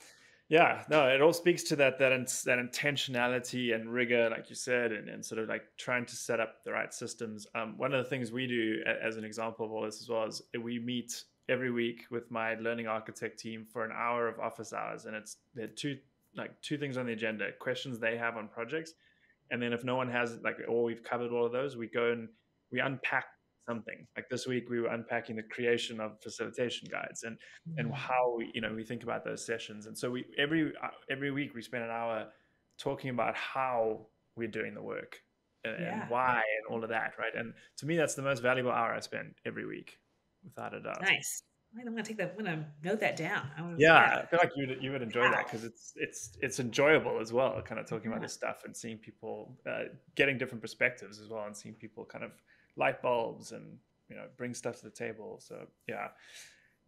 Yeah, no, it all speaks to that intentionality and rigor, like you said, and sort of like trying to set up the right systems. One of the things we do, as an example of all this as well, is we meet every week with my learning architect team for an hour of office hours, and there are two things on the agenda: questions they have on projects, and then if no one has or we've covered all of those, we go and we unpack something. Like this week, we were unpacking the creation of facilitation guides and Mhm. how we think about those sessions. And so we every week we spend an hour talking about how we're doing the work and Yeah. why and all of that, right? And to me, that's the most valuable hour I spend every week, without a doubt. Nice. I'm gonna take that. I'm gonna note that down. Yeah, Yeah. I feel like you would enjoy that Wow. because it's enjoyable as well, kind of talking about Yeah. this stuff and seeing people getting different perspectives as well, and seeing people kind of light bulbs and bring stuff to the table. So yeah,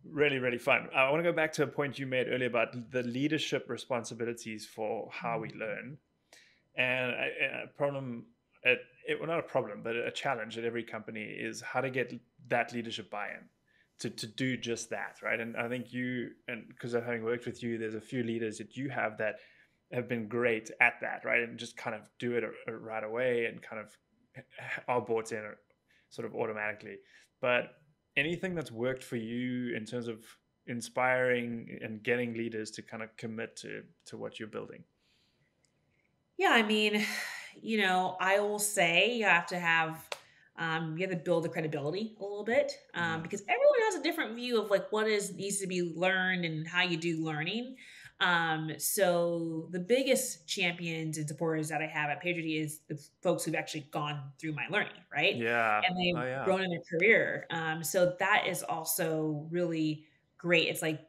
really really fun. I want to go back to a point you made earlier about the leadership responsibilities for how we learn, and a problem. Well, not a problem, but a challenge at every company is how to get that leadership buy-in to do just that, right? And I think and because of having worked with you, there's a few leaders that you have that have been great at that, right? And just kind of do it right away and kind of are bought in sort of automatically. But anything that's worked for you in terms of inspiring and getting leaders to kind of commit to what you're building? Yeah, I mean, I will say you have to build the credibility a little bit, Mm. because everyone has a different view of like what is needs to be learned and how you do learning. So the biggest champions and supporters that I have at PagerDuty is the folks who've actually gone through my learning, right? Yeah. And they've Oh yeah. grown in their career. So that is also really great. It's like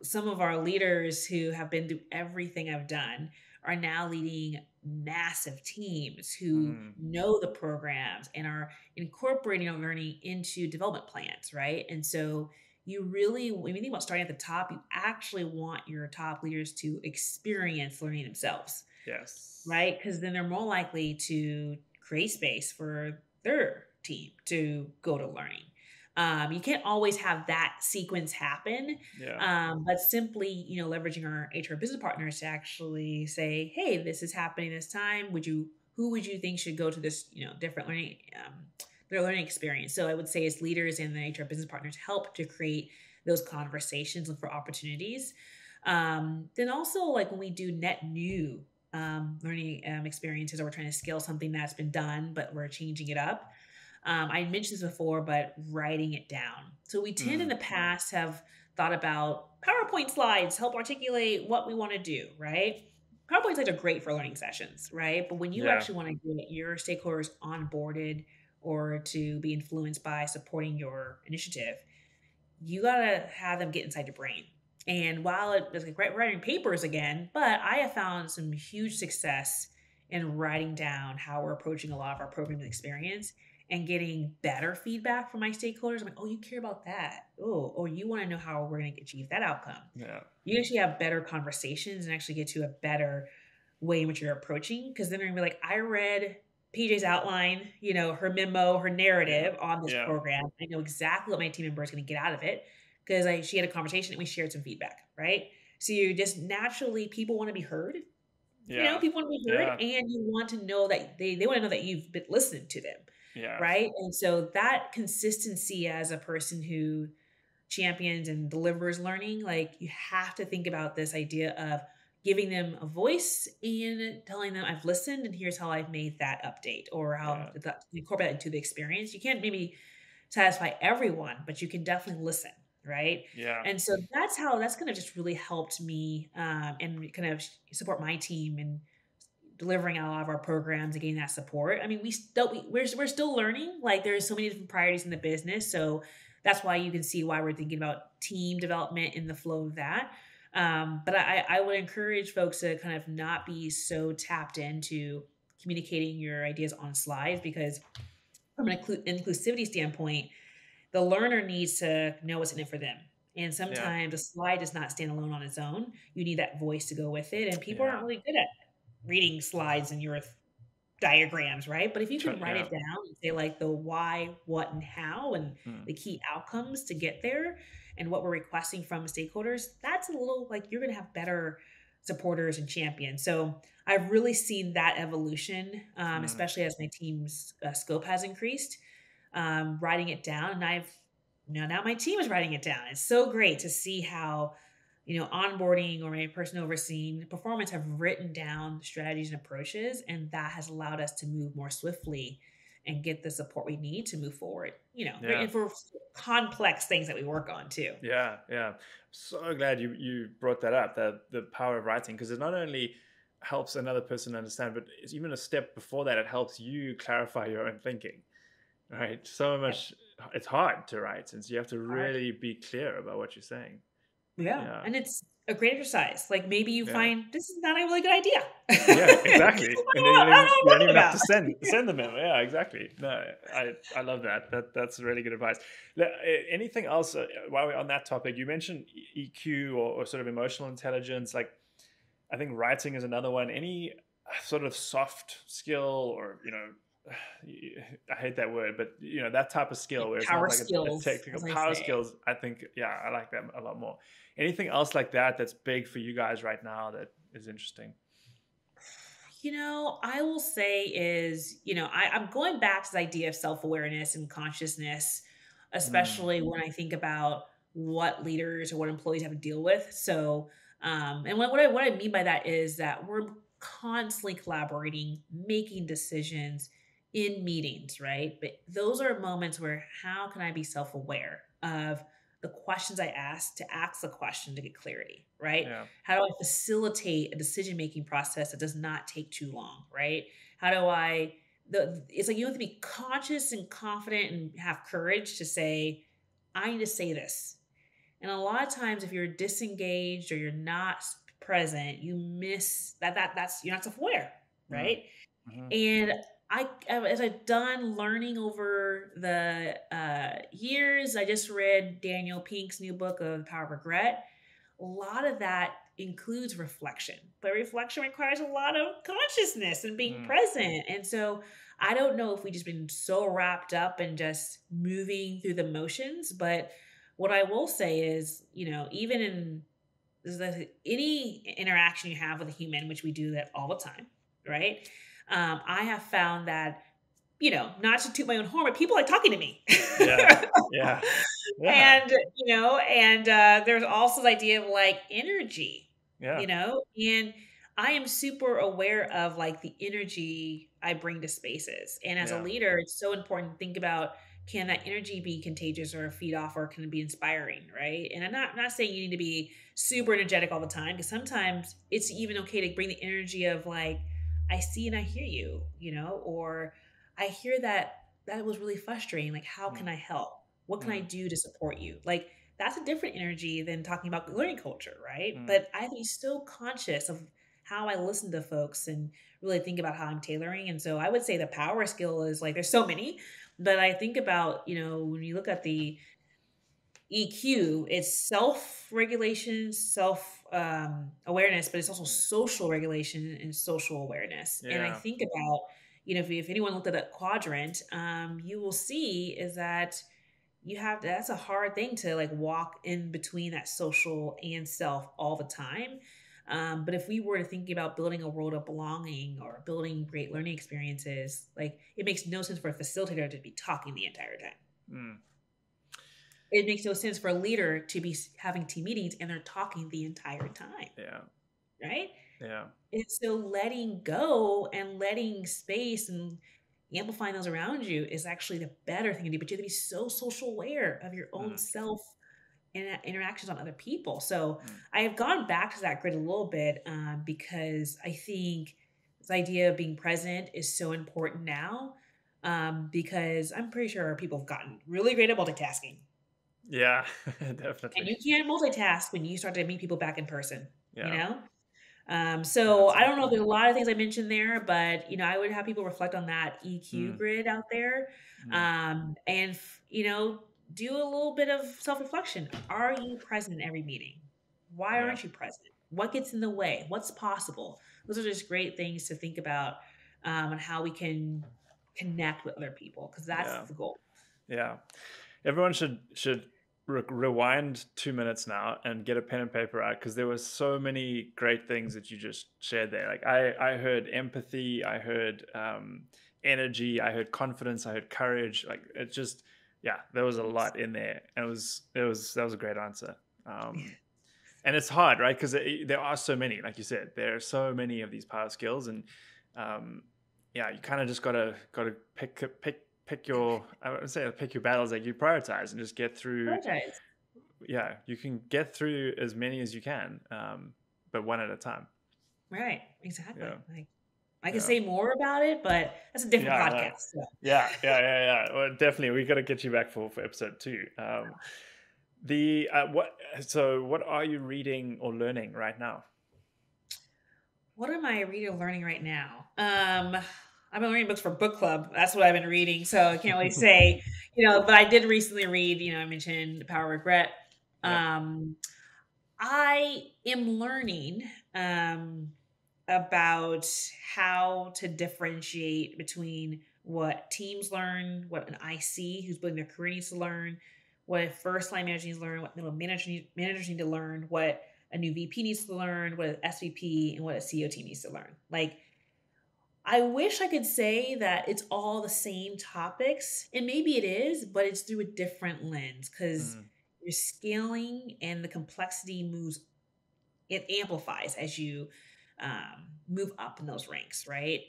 some of our leaders who have been through everything I've done are now leading massive teams who Mm. know the programs and are incorporating our learning into development plans, right? And so you really, when you think about starting at the top, you actually want your top leaders to experience learning themselves, Yes. right? Because then they're more likely to create space for their team to go to learning. You can't always have that sequence happen, Yeah. but simply, leveraging our HR business partners to actually say, "Hey, this is happening this time. Who would you think should go to this, different learning, their learning experience?" So I would say, as leaders and the HR business partners help to create those conversations, look for opportunities. Then also, like when we do net new learning experiences, or we're trying to scale something that's been done, but we're changing it up. I mentioned this before, but writing it down. So we tend in Mm. the past have thought about PowerPoint slides help articulate what we want to do, right? PowerPoint slides are great for learning sessions, right? But when you Yeah. actually want to get your stakeholders onboarded or to be influenced by supporting your initiative, you gotta have them get inside your brain. And while it's like writing papers again, but I have found some huge success in writing down how we're approaching a lot of our programming experience and getting better feedback from my stakeholders. I'm like, oh, you care about that. Oh, you want to know how we're going to achieve that outcome. Yeah. You actually have better conversations and actually get to a better way in which you're approaching. Because then they're going to be like, I read PJ's outline, her memo, her Yeah. narrative on this Yeah. program. I know exactly what my team member is going to get out of it because she had a conversation and we shared some feedback, right? So you just naturally, people want to be heard. Yeah. People want to be heard, Yeah. and you want to know that they want to know that you've been listening to them, Yeah. right? And so that consistency as a person who champions and delivers learning, like you have to think about this idea of giving them a voice and telling them I've listened and here's how I've made that update or how Yeah. to incorporate that into the experience. You can't maybe satisfy everyone, but you can definitely listen, right? Yeah. And so that's kind of just really helped me, and kind of support my team and delivering a lot of our programs and getting that support. I mean, we're still learning. Like there's so many different priorities in the business, so that's why you can see why we're thinking about team development in the flow of that. But I would encourage folks to kind of not be so tapped into communicating your ideas on slides, because from an inclusivity standpoint, the learner needs to know what's in it for them. And Yeah. sometimes a slide does not stand alone on its own. You need that voice to go with it, and people aren't Yeah. really good at it. reading slides in your diagrams, right? But if you can write Yeah. it down and say like the why, what, and how, and Mm. the key outcomes to get there, and what we're requesting from stakeholders, that's a little like you're going to have better supporters and champions. So I've really seen that evolution, especially as my team's scope has increased. Writing it down, and now my team is writing it down. It's so great to see how onboarding or a person overseeing performance have written down strategies and approaches, and that has allowed us to move more swiftly and get the support we need to move forward. And for complex things that we work on too. Yeah, yeah. So glad you brought that up, the power of writing, because it not only helps another person understand, but it's even a step before that. It helps you clarify your own thinking, right? So much, it's hard to write since you have to really be clear about what you're saying. Yeah. And it's a great exercise. Like maybe you find this is not a really good idea. Yeah, exactly. And then you don't even have to send the memo. Yeah, exactly. No, I love that. That's really good advice. Anything else while we're on that topic? You mentioned EQ or sort of emotional intelligence. Like, I think writing is another one. Any sort of soft skill or, I hate that word, but that type of skill where it's not like a technical power skills. I think, I like that a lot more. Anything else like that's big for you guys right now that is interesting? I will say is, I'm going back to the idea of self-awareness and consciousness, especially when I think about what leaders or what employees have to deal with. So, and what I mean by that is that we're constantly collaborating, making decisions in meetings, right? But those are moments where how can I be self-aware of the questions I ask to ask the question to get clarity, right? Yeah. How do I facilitate a decision-making process that does not take too long, right? How do it's like you have to be conscious and confident and have courage to say, I need to say this. And a lot of times if you're disengaged or you're not present, you miss that's you're not self-aware, right? Mm-hmm. And as I've done learning over the years, I just read Daniel Pink's new book of The Power of Regret. A lot of that includes reflection, but reflection requires a lot of consciousness and being present. And so I don't know if we just been so wrapped up in just moving through the motions, but what I will say is, even in any interaction you have with a human, which we do that all the time, right? I have found that, not to toot my own horn, but people like talking to me. Yeah. And, there's also the idea of like energy, and I am super aware of like the energy I bring to spaces. And as a leader, it's so important to think about, can that energy be contagious or feed off, or can it be inspiring, right? And I'm not saying you need to be super energetic all the time, because sometimes it's even okay to bring the energy of like, I see and I hear you, or I hear that was really frustrating. Like, how can I help? What can I do to support you? Like, that's a different energy than talking about learning culture, right? But I have to be so conscious of how I listen to folks and really think about how I'm tailoring. And so I would say the power skill is like, there's so many, but I think about, when you look at the EQ, it's self-regulation, awareness, but it's also social regulation and social awareness. And I think about, if anyone looked at that quadrant, you will see is that that's a hard thing to like walk in between that social and self all the time. But if we were to think about building a world of belonging or building great learning experiences, like it makes no sense for a facilitator to be talking the entire time. It makes no sense for a leader to be having team meetings and they're talking the entire time. Yeah. Right? Yeah. And so letting go and letting space and amplifying those around you is actually the better thing to do. But you have to be so social aware of your own self and interactions on other people. So I have gone back to that grid a little bit because I think this idea of being present is so important now because I'm pretty sure people have gotten really great at multitasking. Yeah, definitely. And you can't multitask when you start to meet people back in person, So I don't know if there's a lot of things I mentioned there, but, I would have people reflect on that EQ grid out there and, do a little bit of self-reflection. Are you present in every meeting? Why aren't you present? What gets in the way? What's possible? those are just great things to think about, and how we can connect with other people, because that's Yeah. the goal. Yeah. Everyone should rewind 2 minutes now and get a pen and paper out, because there were so many great things that you just shared there. Like I heard empathy, I heard energy, I heard confidence, I heard courage. Like it just, yeah, there was a lot in there. And that was a great answer. And it's hard, right? Because there are so many, like you said, there are so many of these power skills, and yeah, you kind of just gotta pick your, I would say pick your battles that you prioritize and just get through. Apologize. Yeah, you can get through as many as you can, but one at a time. Right. Exactly. Yeah. Like, I can Yeah. say more about it, but that's a different Yeah, podcast. So. yeah. Well, definitely, we got to get you back for episode 2. What are you reading or learning right now? What am I reading or learning right now? I've been reading books for book club. That's what I've been reading. So I can't really say, but I did recently read, I mentioned The Power of Regret. Yep. I am learning about how to differentiate between what teams learn, what an IC who's building their career needs to learn, what a first line manager needs to learn, what middle managers need to learn, what a new VP needs to learn, what an SVP, and what a CEO team needs to learn. Like, I wish I could say that it's all the same topics, and maybe it is, but it's through a different lens, because your scaling and the complexity it amplifies as you move up in those ranks, right?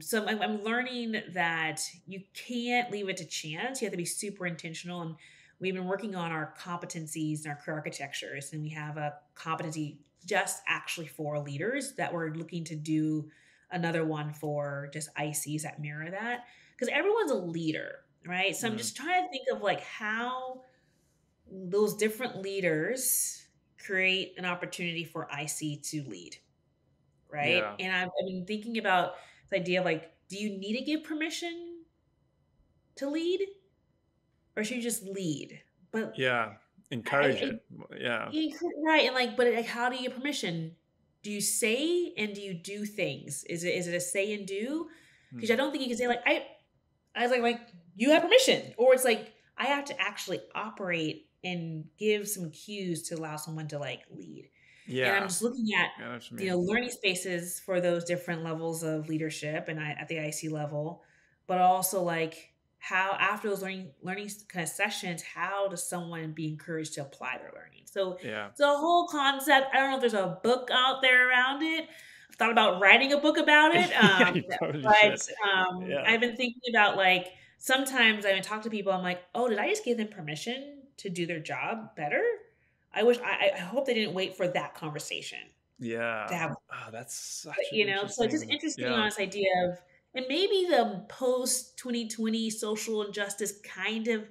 So I'm learning that you can't leave it to chance. You have to be super intentional. And we've been working on our competencies and our career architectures, and we have a competency just actually for leaders that we're looking to do another one for just ICs that mirror that, because everyone's a leader, right? So I'm just trying to think of like how those different leaders create an opportunity for IC to lead, right? Yeah. And I've been thinking about this idea of like, do you need to give permission to lead, or should you just lead? But Yeah, encourage it. Yeah. Right. And like, but like, how do you get permission? Do you say and do you do things? Is it a say and do? Because I don't think you can say like, I was like you have permission, or it's like I have to actually operate and give some cues to allow someone to like lead. Yeah. And I'm just looking at Yeah, that's what I mean. learning spaces for those different levels of leadership and at the IC level, but also like how after those learning kind of sessions, how does someone be encouraged to apply their learning? So Yeah. it's a whole concept. I don't know if there's a book out there around it. I've thought about writing a book about it. Yeah, you totally should. Yeah. I've been thinking about like, sometimes I talk to people, I'm like, oh, did I just give them permission to do their job better? I hope they didn't wait for that conversation. Yeah. Oh, that's such So it's just interesting on this idea of, and maybe the post 2020 social injustice kind of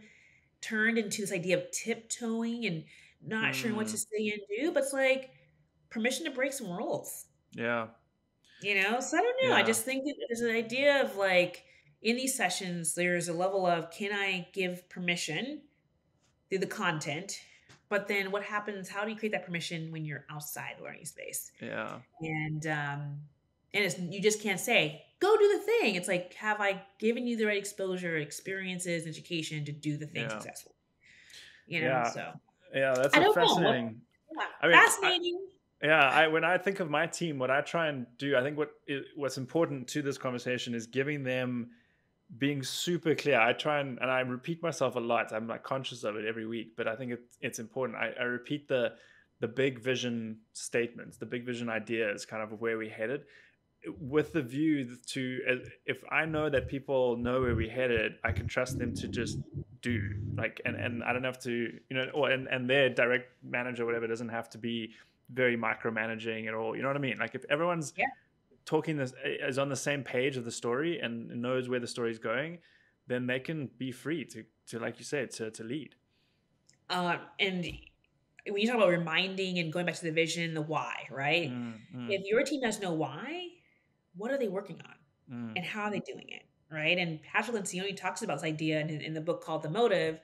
turned into this idea of tiptoeing and not sure what to say and do, but it's like permission to break some rules. Yeah. So I don't know. I just think that there's an idea of like, in these sessions, there's a level of, can I give permission through the content? But then what happens? How do you create that permission when you're outside the learning space? Yeah. And you just can't say, go do the thing. It's like, have I given you the right exposure, experiences, education to do the thing successfully? So. Yeah, that's fascinating. Fascinating. When I think of my team, what I try and do, I think what's important to this conversation is giving them being super clear. I try and I repeat myself a lot. I'm like conscious of it every week, but I think it's important. I repeat the big vision statements, the big vision ideas, kind of where we headed, with the view to, if I know that people know where we headed, I can trust them to just do, like, and I don't have to, and their direct manager or whatever doesn't have to be very micromanaging at all. You know what I mean? Like if everyone's talking is on the same page of the story and knows where the story is going, then they can be free to like you said, to lead. And when you talk about reminding and going back to the vision, the why, right? If your team has no why, what are they working on? And how are they doing it, right? And Patrick Lencioni talks about this idea in the book called The Motive,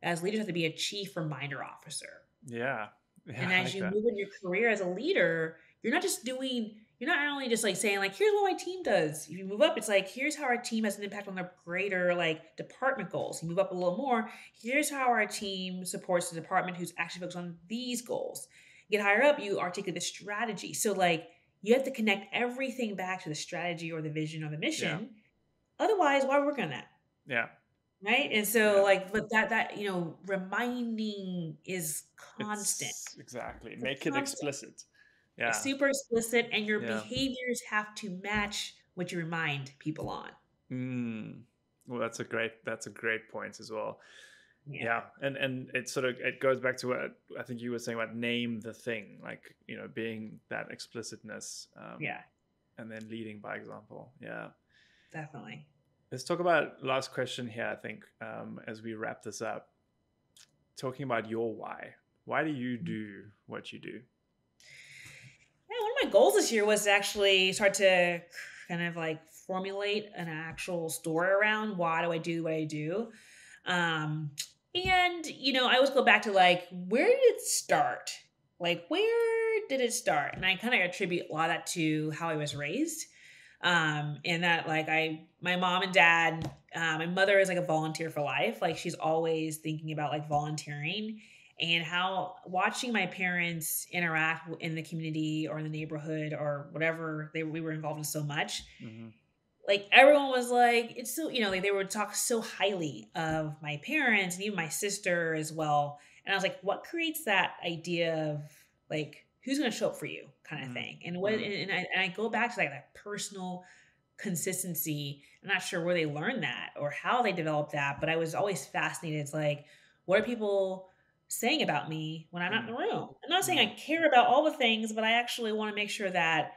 as leaders have to be a chief reminder officer. Yeah. And as you move in your career as a leader, you're not just doing you're not only just like saying like, here's what my team does. If you move up, it's like, here's how our team has an impact on the greater like department goals. You move up a little more, here's how our team supports the department who's actually focused on these goals. You get higher up, you articulate the strategy. So like you have to connect everything back to the strategy or the vision or the Yeah. mission. Otherwise, why work on that? Yeah. Right. And so Yeah. like, but that, reminding is constant. It's exactly. It's Make it constant. explicit. It's Yeah. super explicit, and your Yeah. behaviors have to match what you remind people on. Well, that's a great point as well. Yeah. Yeah. And it goes back to what I think you were saying about name the thing, like, being that explicitness, Yeah, and then leading by example. Yeah. definitely. Let's talk about last question here, I think, as we wrap this up, talking about your why. Why do you do what you do? Yeah, one of my goals this year was to actually start to kind of like formulate an actual story around why do I do what I do. And I always go back to like, where did it start? Like, where did it start? And I kind of attribute a lot of that to how I was raised. And that like my mom and dad, my mother is like a volunteer for life. Like she's always thinking about like volunteering, and how watching my parents interact in the community or in the neighborhood or whatever we were involved in so much. Mm-hmm. Like everyone was like, it's so, like they would talk so highly of my parents and even my sister as well. And I was like, what creates that idea of like, who's going to show up for you kind of thing? And I go back to like that personal consistency. I'm not sure where they learned that or how they developed that, but I was always fascinated. It's like, what are people saying about me when I'm not in the room? I'm not saying I care about all the things, but I actually want to make sure that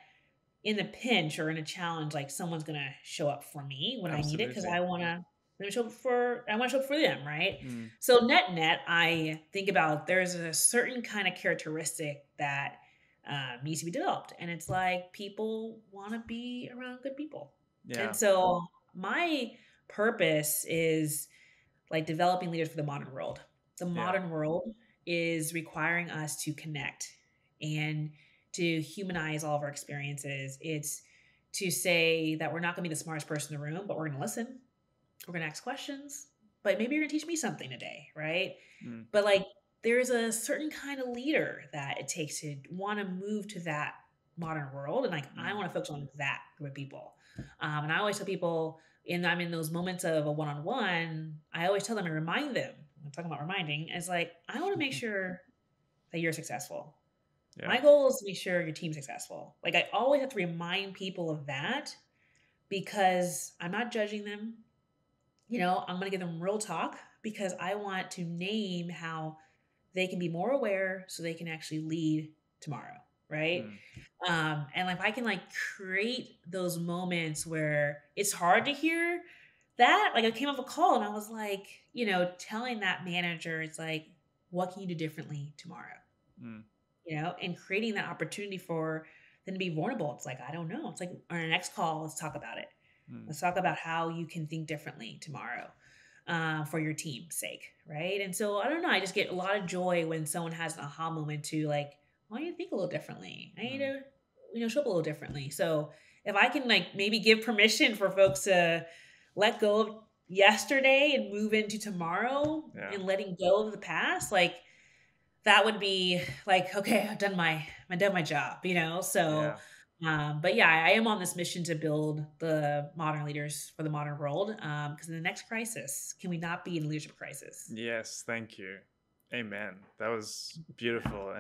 in the pinch or in a challenge, like someone's going to show up for me when I need it. Cause I want to show up for them. Right. So net, I think about there's a certain kind of characteristic that needs to be developed. And it's like, people want to be around good people. Yeah. And so my purpose is like developing leaders for the modern world. The modern world is requiring us to connect and to humanize all of our experiences. It's to say that we're not going to be the smartest person in the room, but we're going to listen. We're going to ask questions, but maybe you're going to teach me something today, right? But like, there's a certain kind of leader that it takes to want to move to that modern world. And like, I want to focus on that group of people. And I always tell people, and I'm in those moments of a one-on-one, I always tell them and remind them, I'm talking about reminding, it's like, I want to make sure that you're successful. Yeah. My goal is to make sure your team's successful. Like I always have to remind people of that because I'm not judging them. I'm going to give them real talk because I want to name how they can be more aware so they can actually lead tomorrow. Right. And if I can like create those moments where it's hard to hear that, like I came off a call and I was like, telling that manager, it's like, what can you do differently tomorrow? And creating that opportunity for them to be vulnerable. It's like, I don't know. It's like, on our next call, let's talk about it. Let's talk about how you can think differently tomorrow for your team's sake. Right. And so I don't know. I just get a lot of joy when someone has an aha moment to like, why do you think a little differently? I need to, show up a little differently. So if I can like maybe give permission for folks to let go of yesterday and move into tomorrow and letting go of the past, like that would be like, okay, I've done my job, So, but yeah, I am on this mission to build the modern leaders for the modern world. Because in the next crisis, can we not be in leadership crisis? Yes, thank you. Amen. That was beautiful.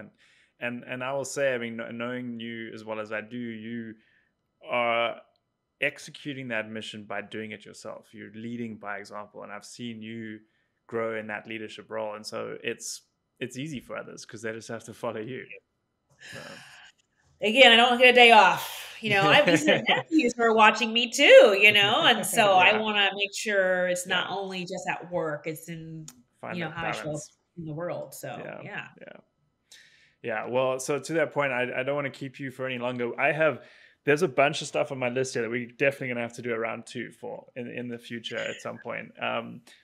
And I will say, I mean, knowing you as well as I do, you are executing that mission by doing it yourself. You're leading by example, and I've seen you grow in that leadership role, and so it's easy for others because they just have to follow you. So. Again, I don't get a day off. I have nieces and nephews who are watching me too, and so I want to make sure it's not only just at work; it's in how I show up in the world. So yeah. Well, so to that point, I don't want to keep you for any longer. There's a bunch of stuff on my list here that we're definitely going to have to do a round 2 for in the future at some point.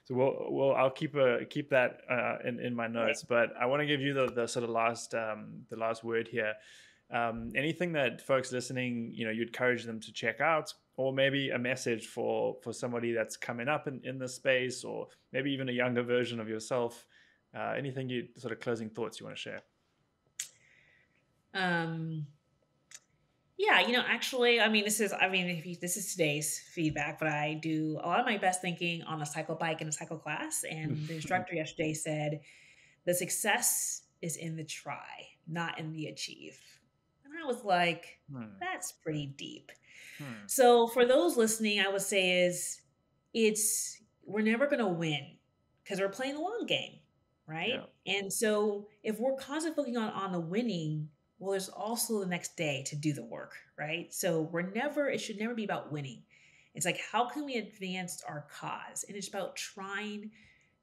So I'll keep that in my notes. But I want to give you the sort of last word here. Anything that folks listening, you'd encourage them to check out, or maybe a message for somebody that's coming up in this space, or maybe even a younger version of yourself. Anything sort of closing thoughts you want to share? Yeah, actually, this is today's feedback, but I do a lot of my best thinking on a cycle bike in a cycle class. And the instructor yesterday said, the success is in the try, not in the achieve. And I was like, that's pretty deep. So for those listening, I would say we're never going to win because we're playing the long game, right? Yeah. And so if we're constantly focusing on the winning, well, there's also the next day to do the work, right? So it should never be about winning. It's like, how can we advance our cause? And it's about trying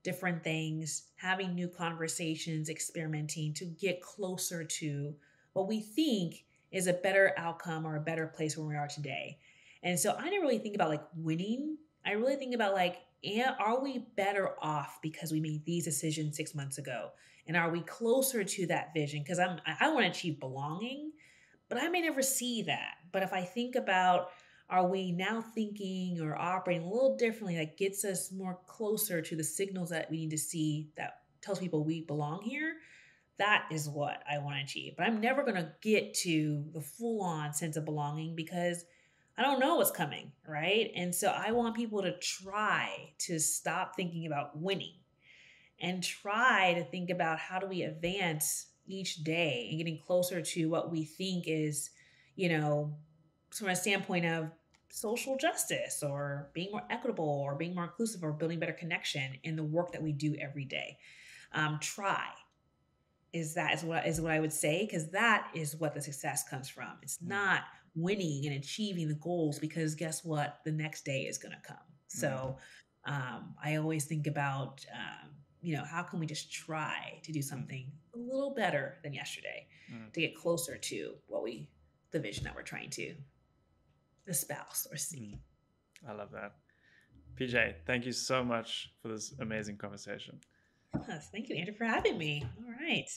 different things, having new conversations, experimenting to get closer to what we think is a better outcome or a better place where we are today. And so I didn't really think about like winning. I really think about like, are we better off because we made these decisions 6 months ago? And are we closer to that vision? Because I want to achieve belonging, but I may never see that. But if I think about, are we now thinking or operating a little differently that gets us more closer to the signals that we need to see that tells people we belong here? That is what I want to achieve. But I'm never going to get to the full-on sense of belonging because I don't know what's coming, right? And so I want people to try to stop thinking about winning and try to think about how do we advance each day and getting closer to what we think is, from a standpoint of social justice or being more equitable or being more inclusive or building better connection in the work that we do every day. Try is what I would say, because that is what the success comes from. It's not winning and achieving the goals, because guess what? The next day is going to come. So I always think about, how can we just try to do something a little better than yesterday to get closer to the vision that we're trying to espouse or see. I love that. PJ, thank you so much for this amazing conversation. Thank you, Andrew, for having me. All right.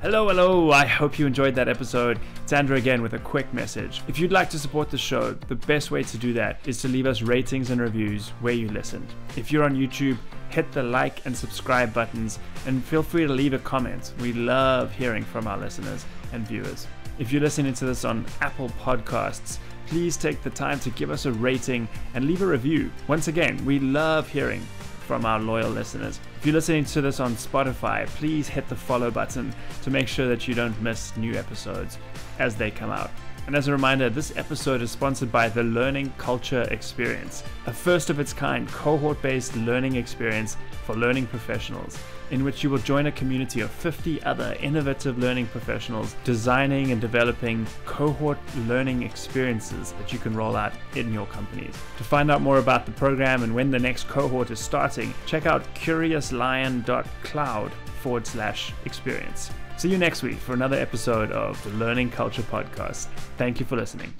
Hello. I hope you enjoyed that episode. It's Andrew again with a quick message. If you'd like to support the show, the best way to do that is to leave us ratings and reviews where you listened. If you're on YouTube, hit the like and subscribe buttons and feel free to leave a comment. We love hearing from our listeners and viewers. If you're listening to this on Apple Podcasts, please take the time to give us a rating and leave a review. Once again, we love hearing from our loyal listeners. If you're listening to this on Spotify, please hit the follow button to make sure that you don't miss new episodes as they come out. And as a reminder, this episode is sponsored by the Learning Culture Experience, a first of its kind cohort-based learning experience for learning professionals, in which you will join a community of 50 other innovative learning professionals designing and developing cohort learning experiences that you can roll out in your companies. To find out more about the program and when the next cohort is starting, check out curiouslion.cloud/experience. See you next week for another episode of the Learning Culture Podcast. Thank you for listening.